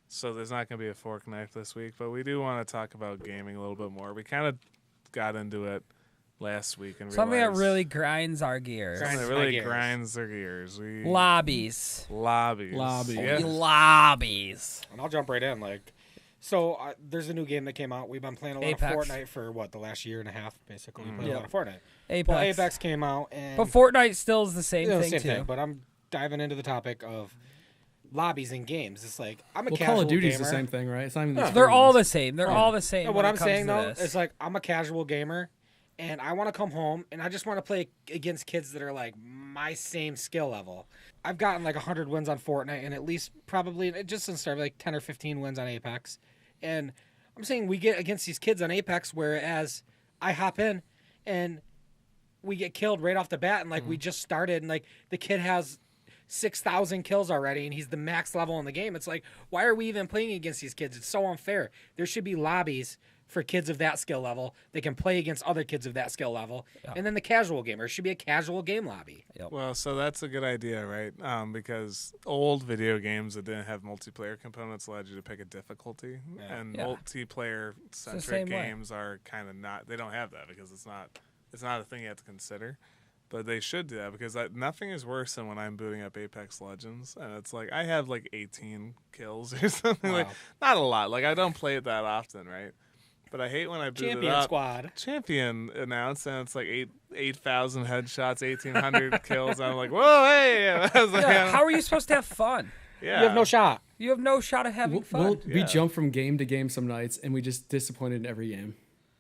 So there's not going to be a fork knife this week, but we do want to talk about gaming a little bit more. We kind of got into it last week and Something that realized really grinds our gears. something that Grinds my really gears. grinds their gears. Lobbies. Lobbies. Yeah. Lobbies. And I'll jump right in. So there's a new game that came out. We've been playing a lot Apex. of Fortnite for, the last year and a half, basically. We played Yep. a lot of Fortnite. Apex. Well, Apex came out. And But Fortnite still is the same Yeah, thing, same too. thing. But I'm diving into the topic of lobbies in games. It's like, I'm a Well, casual Call of Duty's gamer. the same thing, right? It's not even the They're all the difference. same. They're all the same. And when what it I'm comes saying, to though, this. is like, I'm a casual gamer, and I want to come home, and I just want to play against kids that are, like, my same skill level. I've gotten, like, 100 wins on Fortnite, and at least probably, just since started, like, 10 or 15 wins on Apex. And I'm saying we get against these kids on Apex, whereas I hop in, and we get killed right off the bat, and, like, we just started, and, like, the kid has 6,000 kills already, and he's the max level in the game. It's like, why are we even playing against these kids? It's so unfair. There should be lobbies for kids of that skill level. They can play against other kids of that skill level. Yeah. And then the casual gamer should be a casual game lobby. Well, so that's a good idea, right? Because old video games that didn't have multiplayer components allowed you to pick a difficulty, and Yeah. multiplayer-centric same way. games are kind of not. They don't have that because it's not a thing you have to consider. But they should do that because nothing is worse than when I'm booting up Apex Legends and it's like I have like 18 kills or something. Wow. Like not a lot. Like I don't play it that often, right? But I hate when I boot Champion it up. squad. Champion announced and it's like 8,000 headshots, 1,800 kills. I'm like, whoa, hey! I was like, Yeah, how are you supposed to have fun? yeah. You have no shot. You have no shot of having fun. We Yeah. jump from game to game some nights, and we just disappointed in every game.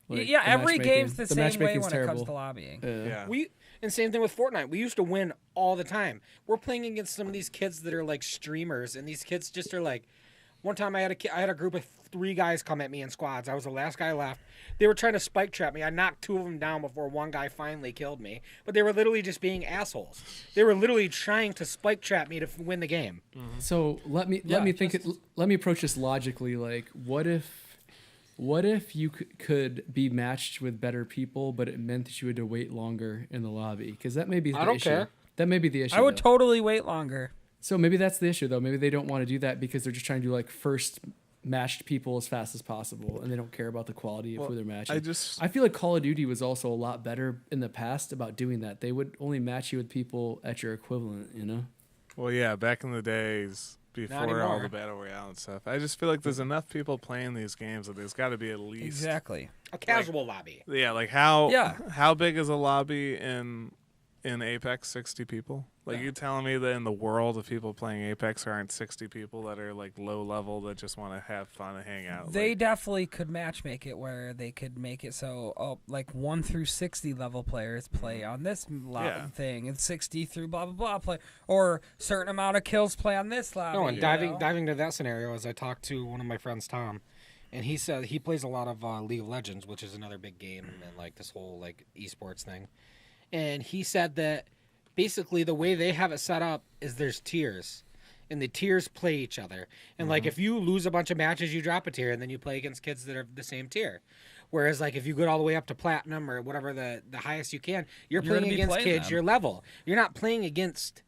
Like, yeah, the every game's the same way matchmaking's when it comes to lobbying. Yeah. And same thing with Fortnite. We used to win all the time. We're playing against some of these kids that are like streamers, and these kids just are like. One time I had a group of 3 guys come at me in squads. I was the last guy left. They were trying to spike trap me. I knocked 2 of them down before one guy finally killed me. But they were literally just being assholes. They were literally trying to spike trap me to win the game. So let me approach this logically. Like, what if you could be matched with better people, but it meant that you had to wait longer in the lobby? Because that may be the I don't issue. care. That may be the issue. I would though. totally wait longer. So maybe that's the issue, though. Maybe they don't want to do that because they're just trying to do like first matched people as fast as possible, and they don't care about the quality of who they're matching. I feel like Call of Duty was also a lot better in the past about doing that. They would only match you with people at your equivalent, you know? Well, yeah, back in the days before all anymore. the battle royale and stuff, I just feel like there's enough people playing these games that there's got to be at least Exactly. A casual lobby. Yeah, like Yeah. how big is a lobby in Apex? 60 people. Like you telling me that in the world of people playing Apex there aren't 60 people that are like low level that just want to have fun and hang out. They like, definitely could match make it where they could make it so like 1 through 60 level players play on this thing, and 60 through blah blah blah play, or certain amount of kills play on this lobby. No, and you diving know? to that scenario, as I talked to one of my friends, Tom, and he said he plays a lot of League of Legends, which is another big game and like this whole like esports thing. And he said that basically the way they have it set up is there's tiers, and the tiers play each other. And like if you lose a bunch of matches, you drop a tier, and then you play against kids that are the same tier. Whereas like if you go all the way up to platinum or whatever the highest you can, you're You're gonna playing be against playing kids them. your level. You're not playing against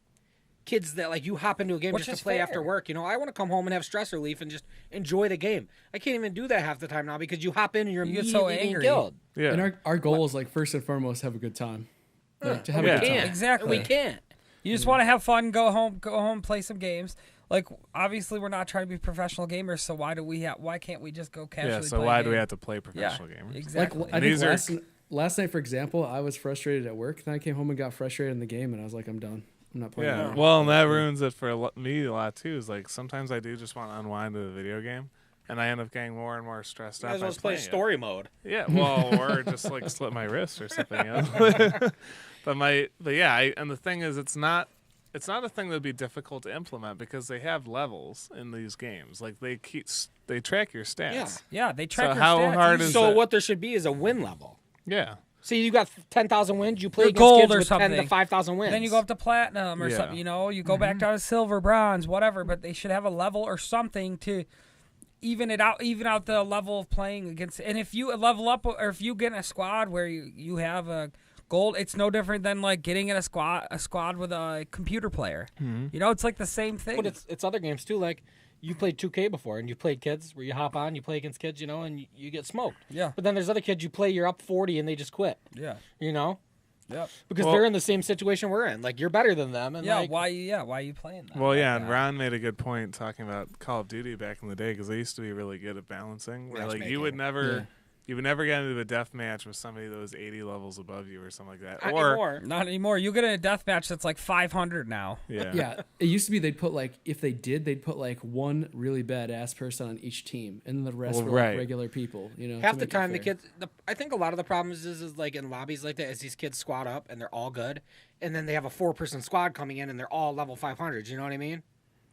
kids that like you hop into a game Which just is to play fair. after work. I want to come home and have stress relief and just enjoy the game. I can't even do that half the time now because you hop in and you're You get so immediately being angry. killed. Yeah. And our goal is like first and foremost have a good time. Like, to have Yeah. a good time. Can't. Exactly. We can't. You just want to have fun, go home, play some games. Like obviously we're not trying to be professional gamers, so why can't we just go casually? Yeah. So play a why do we game? have to play professional gamers? Exactly. Like I These think are- last night, for example, I was frustrated at work. Then I came home and got frustrated in the game, and I was like, I'm done. I'm not playing. Yeah. anymore. Well, and that ruins it for me a lot too. Is like sometimes I do just want to unwind to the video game, and I end up getting more and more stressed You out. might as well by just play playing it. story mode. Yeah, well, or just like slip my wrist or something. But yeah, and the thing is, it's not a thing that'd be difficult to implement because they have levels in these games. Like they track your stats. Yeah, they track So your how stats. hard is So it? what there should be is a win level. Yeah. See, you got 10,000 wins. You play You're against gold kids or with 10 to something. 5,000 wins. Then you go up to platinum or Yeah. something, you go back down to silver, bronze, whatever, but they should have a level or something to even out the level of playing against. And if you level up or if you get in a squad where you have a gold, it's no different than like getting in a squad with a computer player. Mm-hmm. It's like the same thing. But it's other games too. Like you played 2K before, and you played kids where you hop on, you play against kids, and you get smoked. Yeah. But then there's other kids you play, you're up 40, and they just quit. Yeah. Yep. Because Well- they're in the same situation we're in. Like you're better than them, and Yeah, like, why are you playing that? Well, yeah, like and that? Ron made a good point talking about Call of Duty back in the day because they used to be really good at balancing. Where like you would Matchmaking. never get into a death match with somebody that was 80 levels above you or something like that. not Or anymore. Not anymore. You get in a death match that's like 500 now. yeah, Yeah, it used to be they'd put like if they'd put like one really badass person on each team, and then the rest Well, were right. like regular people. Half to the make it time, the fair. kids. I think a lot of the problems is like in lobbies like that is these kids squad up and they're all good, and then they have a 4-person squad coming in and they're all level 500s. You know what I mean?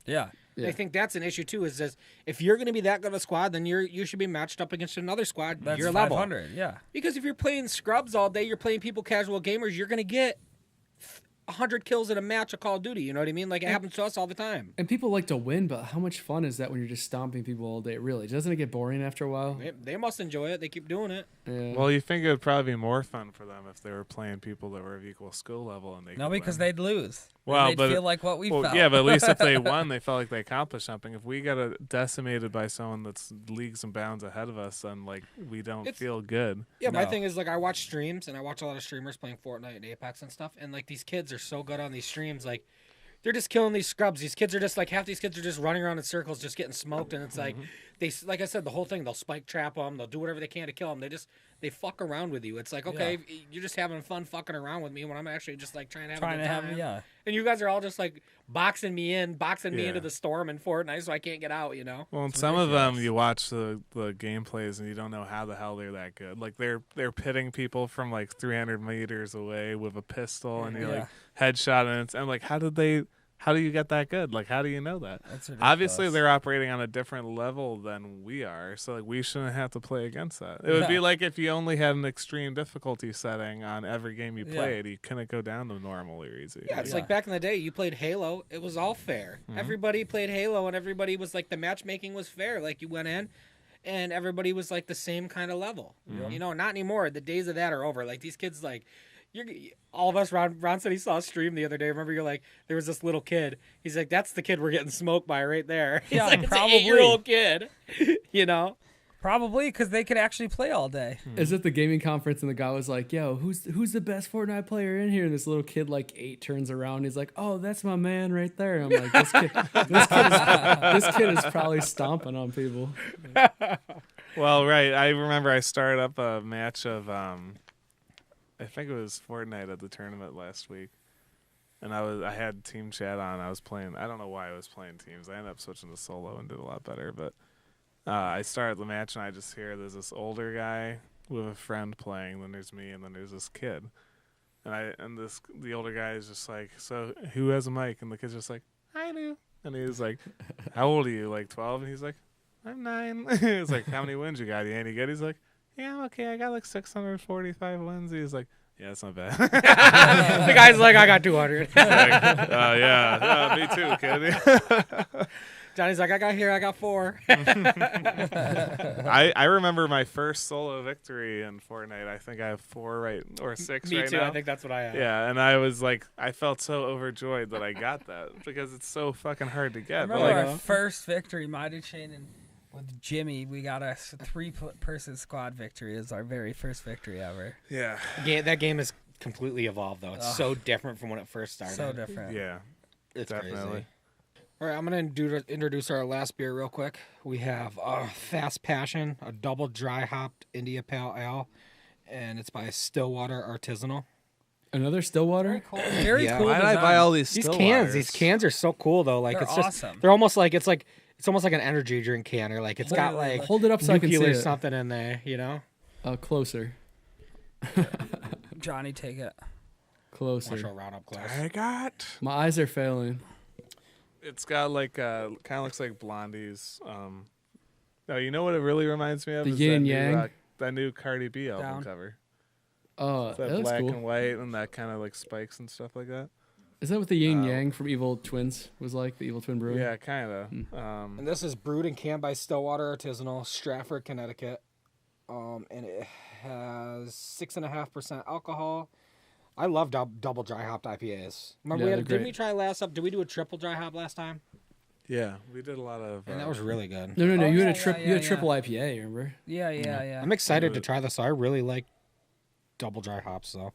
Yeah. Yeah. I think that's an issue too. Is just if you're going to be that good of a squad, then you should be matched up against another squad That's your level. 500. Yeah. Because if you're playing scrubs all day, you're playing people casual gamers, you're going to get 100 kills in a match of Call of Duty. You know what I mean? Like it happens to us all the time. And people like to win, but how much fun is that when you're just stomping people all day? Really, doesn't it get boring after a while? They must enjoy it. They keep doing it. Yeah. Well, you think it would probably be more fun for them if they were playing people that were of equal skill level and they No, could because win. they'd lose. Well, they'd but feel like what we Well, felt. yeah, but at least if they won, they felt like they accomplished something. If we got decimated by someone that's leagues and bounds ahead of us, then like we don't It's- feel good. Yeah, my No. thing is like I watch streams and I watch a lot of streamers playing Fortnite and Apex and stuff, and like these kids are so good on these streams, like they're just killing these scrubs. These kids are just like half these kids are just running around in circles, just getting smoked, and it's like like I said, the whole thing. They'll spike trap them. They'll do whatever they can to kill them. They fuck around with you. It's like okay, you're just having fun fucking around with me when I'm actually just like trying to have a good time. yeah. And you guys are all just like boxing me Yeah. into the storm in Fortnite, so I can't get out. Well, and some of them you watch the gameplays and you don't know how the hell they're that good. Like they're pitting people from like 300 meters away with a pistol and you Yeah. like headshot and I'm like, how do you get that good? Like, how do you know that? That's Obviously, ridiculous. they're operating on a different level than we are, so like we shouldn't have to play against that. It would be No. like if you only had an extreme difficulty setting on every game you Yeah. played, you couldn't go down to normal or easy. Yeah, it's Yeah. like back in the day, you played Halo. It was all fair. Everybody played Halo, and everybody was like the matchmaking was fair. Like you went in, and everybody was like the same kind of level. You know, not anymore. The days of that are over. Like these kids, like all of us. Ron said he saw a stream the other day. Remember, you're like, there was this little kid. He's like, that's the kid we're getting smoked by right there. He's Yeah, like, it's probably. an 8-year-old kid. You know. Probably because they could actually play all day. Is at the gaming conference and the guy was like, "Yo, who's the best Fortnite player in here?" And this little kid, like 8, turns around. He's like, "Oh, that's my man right there." And I'm like, this kid is probably stomping on people. Well, right. I remember I started up a match of I think it was Fortnite at the tournament last week. And I had team chat on. I was playing. I don't know why I was playing teams. I ended up switching to solo and did a lot better. But I started the match and I just hear there's this older guy with a friend playing. Then there's me and then there's this kid. And the older guy is just like, so who has a mic? And the kid's just like, I do. And he was like, how old are you? Like 12? And he's like, I'm 9. He's like, how many wins you got? You any good? He's like, yeah, I'm okay. I got like 645 wins. He's like, yeah, that's not bad. The guy's like, I got 200. Yeah, me too, kid. Johnny's like, I got 4. I remember my first solo victory in Fortnite. I think I have 4 or 6 Me right too. now. I think that's what I have. Yeah, and I was like, I felt so overjoyed that I got that because it's so fucking hard to I get. But remember like, our first victory, Mighty Chain, and with Jimmy, we got a 3-person squad victory. It was our very first victory ever. yeah, That game is completely evolved, though. It's so different from when it first started. So different. yeah, It's definitely. crazy. All right, I'm going to introduce our last beer real quick. We have Fast Passion, a double dry hopped India Pale Ale, and it's by Stillwater Artisanal. Another Stillwater? Very Yeah. cool. Why did I buy design. all these? These cans are so cool though. Like They're it's just awesome. they're almost like it's almost like an energy drink can, or like it's got like Hold it up so I can see nuclear it. something in there, you know? Closer. Johnny, take it. Closer. Marshall round up close. I got. My eyes are failing. It's got like kind of looks like Blondie's. No, you know what it really reminds me of? The is yin that yang? New, that new Cardi B album Down. cover. Oh, That that looks black cool. and white and that kind of like spikes and stuff like that. Is that what the yin yang from Evil Twins was like? The Evil Twin Brewing? Yeah, kind of. And this is brewed and canned by Stillwater Artisanal, Stratford, Connecticut. And it has 6.5% alcohol. I love double dry hopped IPAs. Remember, Yeah, they're did we great. try last up? Did we do a triple dry hop last time? Yeah, we did a lot of. And that was really good. No. Oh, You yeah, had a yeah, you had yeah. triple IPA. Remember? Yeah. I'm excited to try this. So I really like double dry hops, though.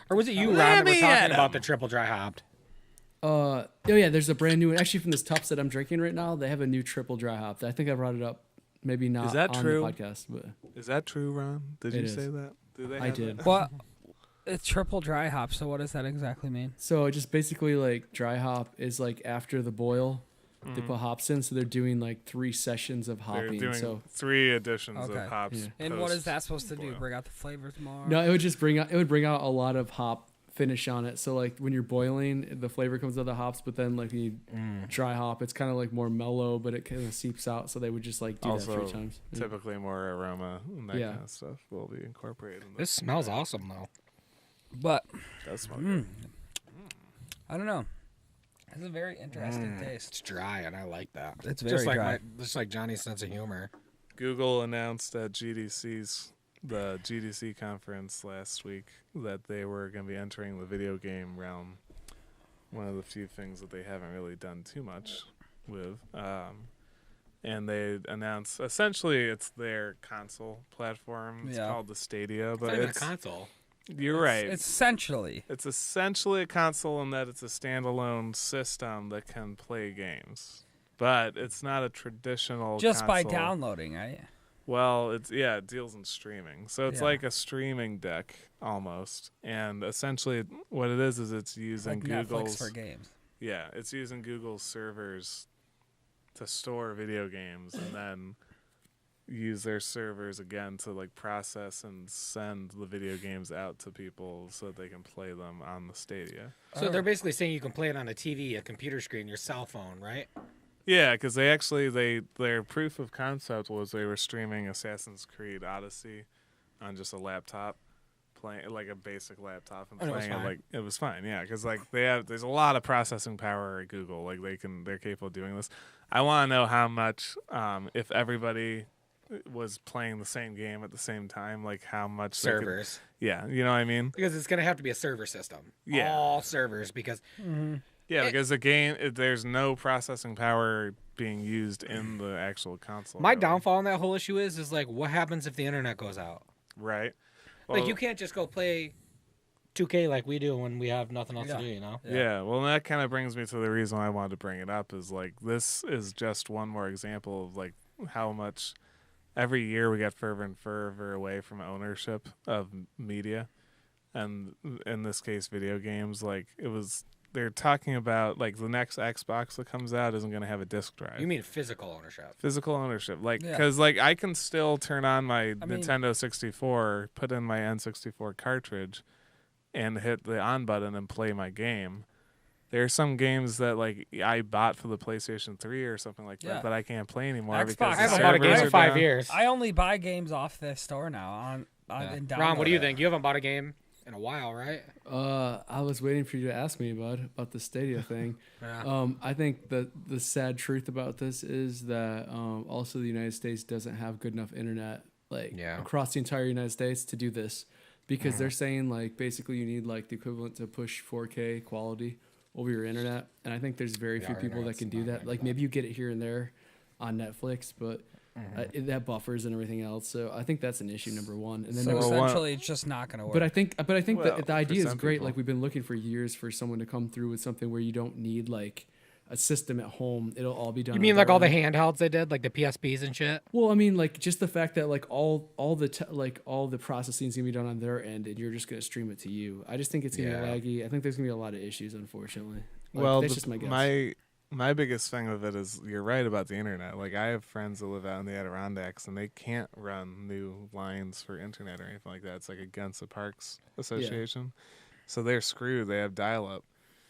Or was it you, Ron, that were talking about the triple dry hopped? Oh yeah, there's a brand new one actually from this Tupps that I'm drinking right now. They have a new triple dry hop. I think I brought it up, maybe not Is that on true? the podcast, but Is that true, Ron? Did It you is. say that? Do they I have did. that? What? It's triple dry hop. So what does that exactly mean? so just basically like dry hop is like after the boil, they put hops in, so they're doing like 3 sessions of They're hopping. doing So 3 editions Okay. of hops. Yeah. And what is that supposed to do? post-boil. Bring out the flavors more? no, it would just bring out a lot of hop finish on it. So like when you're boiling, the flavor comes out of the hops, but then like when you dry hop, it's kind of like more mellow, but it kind of seeps out. So they would just like do Also, that 3 times. Yeah. typically more aroma and that Yeah. kind of stuff will be incorporated. In This smells awesome, though. But Does smell good. I don't know. It's a very interesting It's taste. dry, and I like that. It's just very like dry. just like Johnny's sense of humor. Google announced at the GDC conference last week that they were going to be entering the video game realm. One of the few things that they haven't really done too much with. And they announced essentially it's their console platform. It's Yeah. called the Stadia, but It's not even a it's console. you're right. It's essentially. It's essentially a console in that it's a standalone system that can play games. But it's not a traditional Just by console. downloading, right? Well, it deals in streaming. So it's Yeah. like a streaming deck almost. And essentially what it is it's using Like Google's Netflix for games. Yeah, it's using Google's servers to store video games and then use their servers again to like process and send the video games out to people so that they can play them on the Stadia. So they're basically saying you can play it on a TV, a computer screen, your cell phone, right? Yeah, because their proof of concept was they were streaming Assassin's Creed Odyssey on just a laptop, playing like a basic laptop and And it was playing it fine. like it was fine. Yeah, because like there's a lot of processing power at Google. Like they're capable of doing this. I want to know how much if everybody was playing the same game at the same time, like how much they could- Servers. yeah, you know what I mean. Because it's going to have to be a server system. Yeah. All servers, because Yeah, because the game there's no processing power being used in the actual console. my really. downfall on that whole issue is like, what happens if the internet goes out? Right. Like, Well, you can't just go play 2K like we do when we have nothing else Yeah. to do, you know? Yeah, well, that kind of brings me to the reason I wanted to bring it up is like this is just one more example of like how much every year we get further and further away from ownership of media, and in this case, video games. Like they're talking about like the next Xbox that comes out isn't going to have a disc drive. You mean physical ownership? Physical ownership, like Yeah. because like I can still turn on my I mean- Nintendo 64, put in my N64 cartridge, and hit the on button and play my game. There are some games that like I bought for the PlayStation 3 or something like Yeah. that that I can't play anymore Xbox, because I the haven't bought a game servers in are 5 down. years. I only buy games off the store now. Yeah. And Ron, what do you download it. think? You haven't bought a game in a while, right? I was waiting for you to ask me, bud, about the Stadia thing. Yeah. I think the sad truth about this is that also the United States doesn't have good enough internet across the entire United States to do this, because they're saying like basically you need like the equivalent to push 4K quality over your internet, and I think there's very few people that can do that. Like maybe you get it here and there on Netflix, but that buffers and everything else. So I think that's an issue, number one. And then So number essentially, it's just not going to work. But I think Well, the idea for is some great. people. Like we've been looking for years for someone to come through with something where you don't need like a system at home. It'll all be done. You on mean their like all the end. handhelds they did, like the PSPs and shit? Well, I mean, like just the fact that like all the processing is gonna be done on their end, and you're just gonna stream it to you. I just think it's gonna be laggy. I think there's gonna be a lot of issues, unfortunately. Like, Well, that's just my guess. My biggest thing with it is you're right about the internet. Like I have friends that live out in the Adirondacks and they can't run new lines for internet or anything like that. It's like against the Parks Association. So they're screwed. They have dial-up.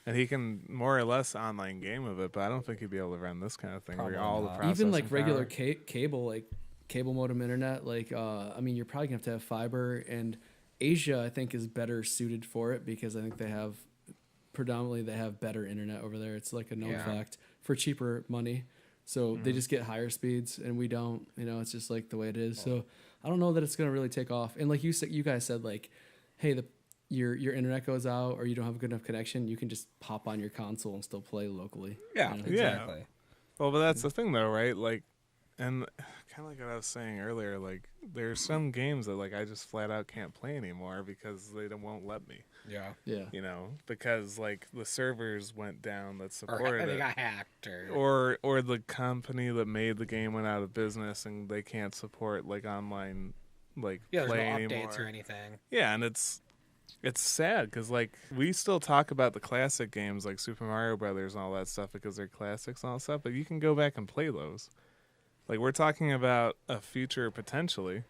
And he can more or less online game of it, but I don't think he'd be able to run this kind of thing where all the processing Even like regular power. cable, like cable modem internet, like I mean, you're probably gonna have to have fiber. And Asia, I think, is better suited for it because I think they have better internet over there. It's like a known fact, for cheaper money. So they just get higher speeds, and we don't. You know, it's just like the way it is. So I don't know that it's gonna really take off. And like you guys said, like, hey, your internet goes out or you don't have a good enough connection, you can just pop on your console and still play locally. Yeah, you know? Exactly. Well, but that's the thing, though, right? Like, and kind of like what I was saying earlier, like, there's some games that, like, I just flat out can't play anymore because won't let me. Yeah. Yeah. You know, because, like, the servers went down that supported Or they it. got hacked. Or the company that made the game went out of business and they can't support, like, online, like, there's play no anymore. updates or anything. Yeah, and it's sad because, like, we still talk about the classic games like Super Mario Brothers and all that stuff because they're classics and all that stuff, but you can go back and play those. Like, we're talking about a future potentially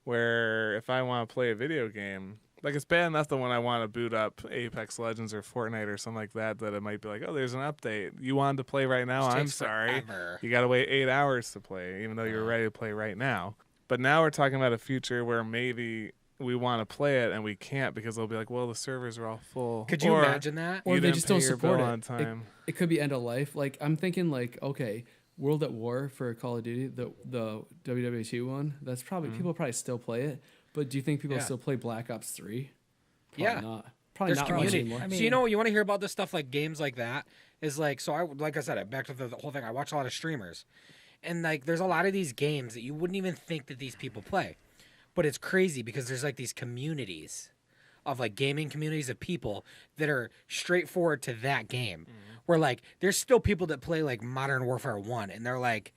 where if I want to play a video game, like, it's bad enough that when I want to boot up Apex Legends or Fortnite or something like that, that it might be like, oh, there's an update. You wanted to play right now? Which I'm takes sorry. forever. You got to wait 8 hours to play, even though you're ready to play right now. But now we're talking about a future where maybe we want to play it and we can't because they'll be like, well, the servers are all full. Could you imagine that? Or You they didn't just pay don't your support bill it. on time. It could be end of life. Like I'm thinking, like okay, World at War for Call of Duty, the WW2 one. That's probably people probably still play it. But do you think people still play Black Ops 3? Probably not. Probably There's not much community. anymore. I So you know, you want to hear about this stuff like games like that is like, so like I said, back to the whole thing. I watch a lot of streamers, and like there's a lot of these games that you wouldn't even think that these people play, but it's crazy because there's like these communities of like gaming communities of people that are straightforward to that game. Where like there's still people that play like Modern Warfare 1 and they're like,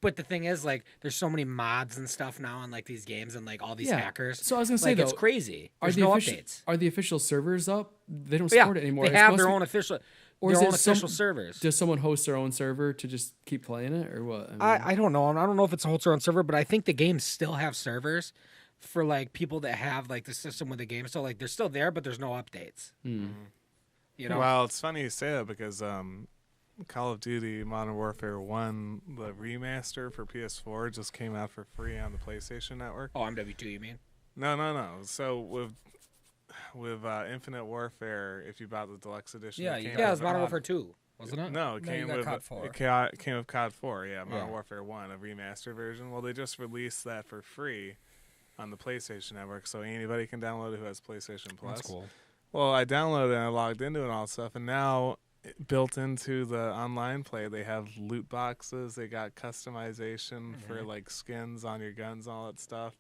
but the thing is like there's so many mods and stuff now on like these games and like all these hackers. So I was gonna say like, though, it's crazy. There's are the no official, updates. Are the official servers up? They don't Yeah, support it anymore. they It's have supposed their to be- own official, or their is own it official servers. Does someone host their own server to just keep playing it, or what? I don't know. I don't know if it's a host their own server, but I think the games still have servers for like people that have like the system with the game. So like they're still there, but there's no updates. You know, Well, it's funny you say that because Call of Duty Modern Warfare 1, the remaster for PS4 just came out for free on the PlayStation Network. oh, MW2, you mean? No. So with Infinite Warfare, if you bought the deluxe edition, Yeah, it you came got Yeah, it with was Modern Warfare 2, wasn't it? No, it No, you came got with COD 4. it came with COD 4. Yeah, Modern Yeah. Warfare 1, a remaster version. Well, they just released that for free on the PlayStation Network, so anybody can download it who has PlayStation Plus. That's cool. Well, I downloaded it and I logged into it and all that stuff, and now built into the online play, they have loot boxes. They got customization for like skins on your guns, all that stuff.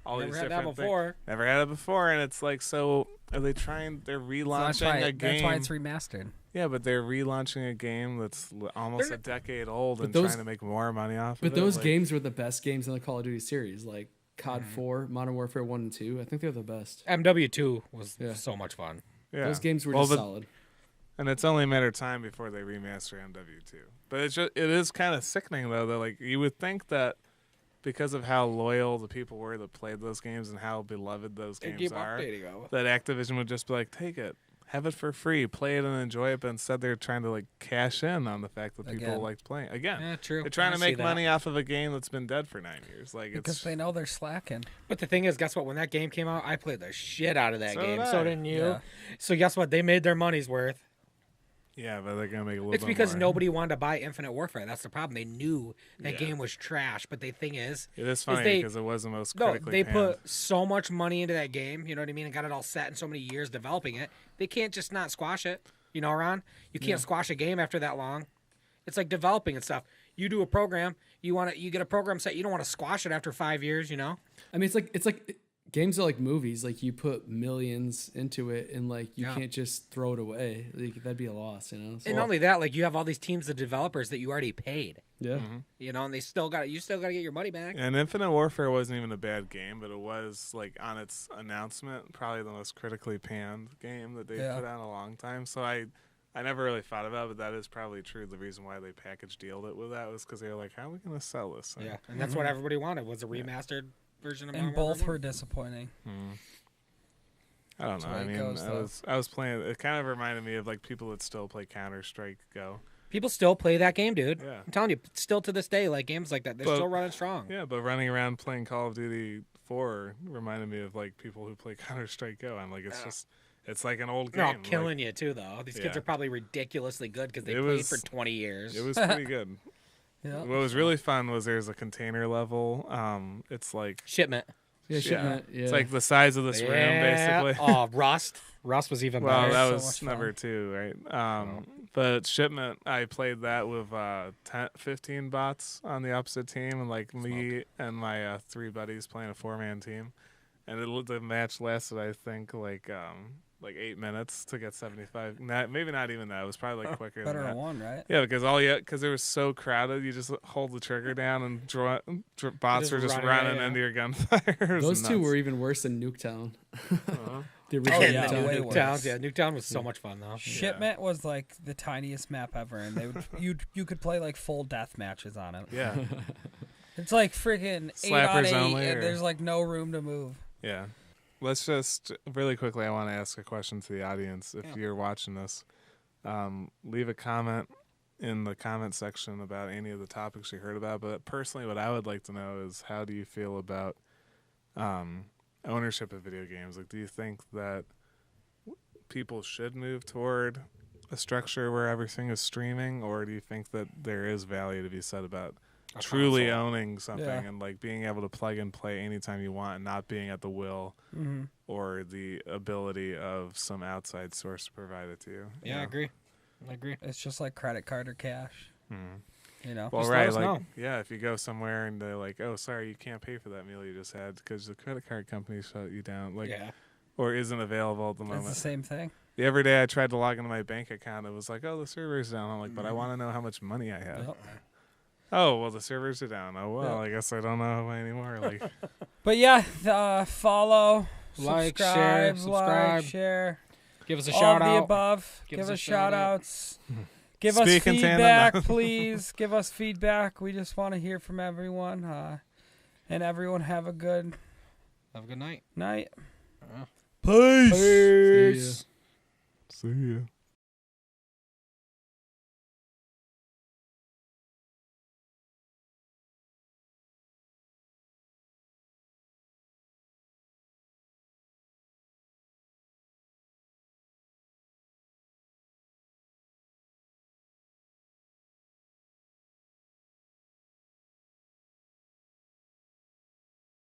All Never these had that different before. things. Never had it before, and it's like, so are they trying? They're relaunching a game. That's why it's remastered. Yeah, but they're relaunching a game that's almost They're- a decade old and those- trying to make more money off But of it. those Like, games were the best games in the Call of Duty series, like COD 4, Modern Warfare 1 and 2. I think they're the best. MW2 was Yeah. so much fun. yeah. Those games were Well, just but- solid. And it's only a matter of time before they remaster MW2. But it is kind of sickening, though, that like you would think that because of how loyal the people were that played those games and how beloved those They games keep are, updating them. that Activision would just be like, take it. have it for free, play it and enjoy it. But instead, they're trying to like cash in on the fact that people liked playing. Again, Yeah, true. they're trying I to see make that. money off of a game that's been dead for 9 years. Like Because they know they're slacking. But the thing is, guess what? When that game came out, I played the shit out of that So game. did So I. didn't you? Yeah. So guess what? They made their money's worth. yeah, but they're gonna make a little. It's bit because more. nobody wanted to buy Infinite Warfare. That's the problem. They knew that Yeah. game was trash. But the thing is, It is funny they- because it was the most no, critically they panned. put so much money into that game. You know what I mean? And got it all set in so many years developing it. They can't just not squash it. You know, Ron? You can't squash a game after that long. It's like developing and stuff. You do a program. You get a program set. You don't want to squash it after 5 years. You know? I mean, it's like games are like movies. Like you put millions into it, and like you can't just throw it away. Like that'd be a loss, you know. So, And not only that, like you have all these teams of developers that you already paid. yeah, You know, and you still got to get your money back. And Infinite Warfare wasn't even a bad game, but it was like on its announcement, probably the most critically panned game that they put out in a long time. So I never really thought about it, but that is probably true. The reason why they package dealed it with that was because they were like, how are we going to sell this thing? Yeah, and that's what everybody wanted was a remastered version of And Modern both Warfare. were disappointing. I don't know. That's I the way it mean, goes, I was playing. It kind of reminded me of like people that still play Counter-Strike Go. People still play that game, dude. Yeah. I'm telling you, still to this day, like games like that, they're But- still running strong. Yeah, but running around playing Call of Duty 4 reminded me of like people who play Counter-Strike Go. I'm like, it's like an old They're all game. killing you too, though. These kids Yeah. are probably ridiculously good because they It played was- for 20 years. It was pretty good. Yeah. What was really fun was there's a container level. It's like Shipment. shipment. Yeah, it's like the size of this room basically. Oh, Rust. Rust was even Well, better. that So was much number fun. 2, right? But shipment, I played that with 15 bots on the opposite team, and like me and my 3 buddies playing a 4-man team, and the match lasted, I think, like 8 minutes to get 75. Maybe not even that. It was probably like quicker Better than that. than one, right? Yeah, because it was so crowded, you just hold the trigger down and bots Just were just running, running yeah. into your gunfire. It was those two nuts. were even worse than Nuketown. Uh-huh. The original yeah, Nuketown. way Nuketown. worse. Yeah, Nuketown was so much fun though. Shipment was like the tiniest map ever, and they would you could play like full death matches on it. Yeah, It's like freaking 8 Slappers on 8, only, and or- there's like no room to move. yeah. Let's just really quickly. I want to ask a question to the audience. If you're watching this, leave a comment in the comment section about any of the topics you heard about. But personally, what I would like to know is how do you feel about ownership of video games? Like, do you think that people should move toward a structure where everything is streaming, or do you think that there is value to be said about A truly console. owning something Yeah. and like being able to plug and play anytime you want and not being at the will or the ability of some outside source to provide it to you? Yeah, I know? agree. I agree. It's just like credit card or cash. You know. Well, Just let right, us like know. yeah, if you go somewhere and they're like, "Oh, sorry, you can't pay for that meal you just had because the credit card company shut you down," like, Yeah. or isn't available at the It's moment. the same thing. The every day I tried to log into my bank account, it was like, "Oh, the server's down." I'm like, "But I want to know how much money I have." Yep. Oh, well, the servers are down. Oh, well, I guess I don't know anymore. Like, But yeah, follow, Like, subscribe, subscribe. like, share. Give us a All shout of the out. above. Give Give us a us shout shout out. outs. Give us Speak in tandem. feedback, please. Give us feedback. We just want to hear from everyone. And everyone have a good Have a good night. night. Peace. Peace. see ya.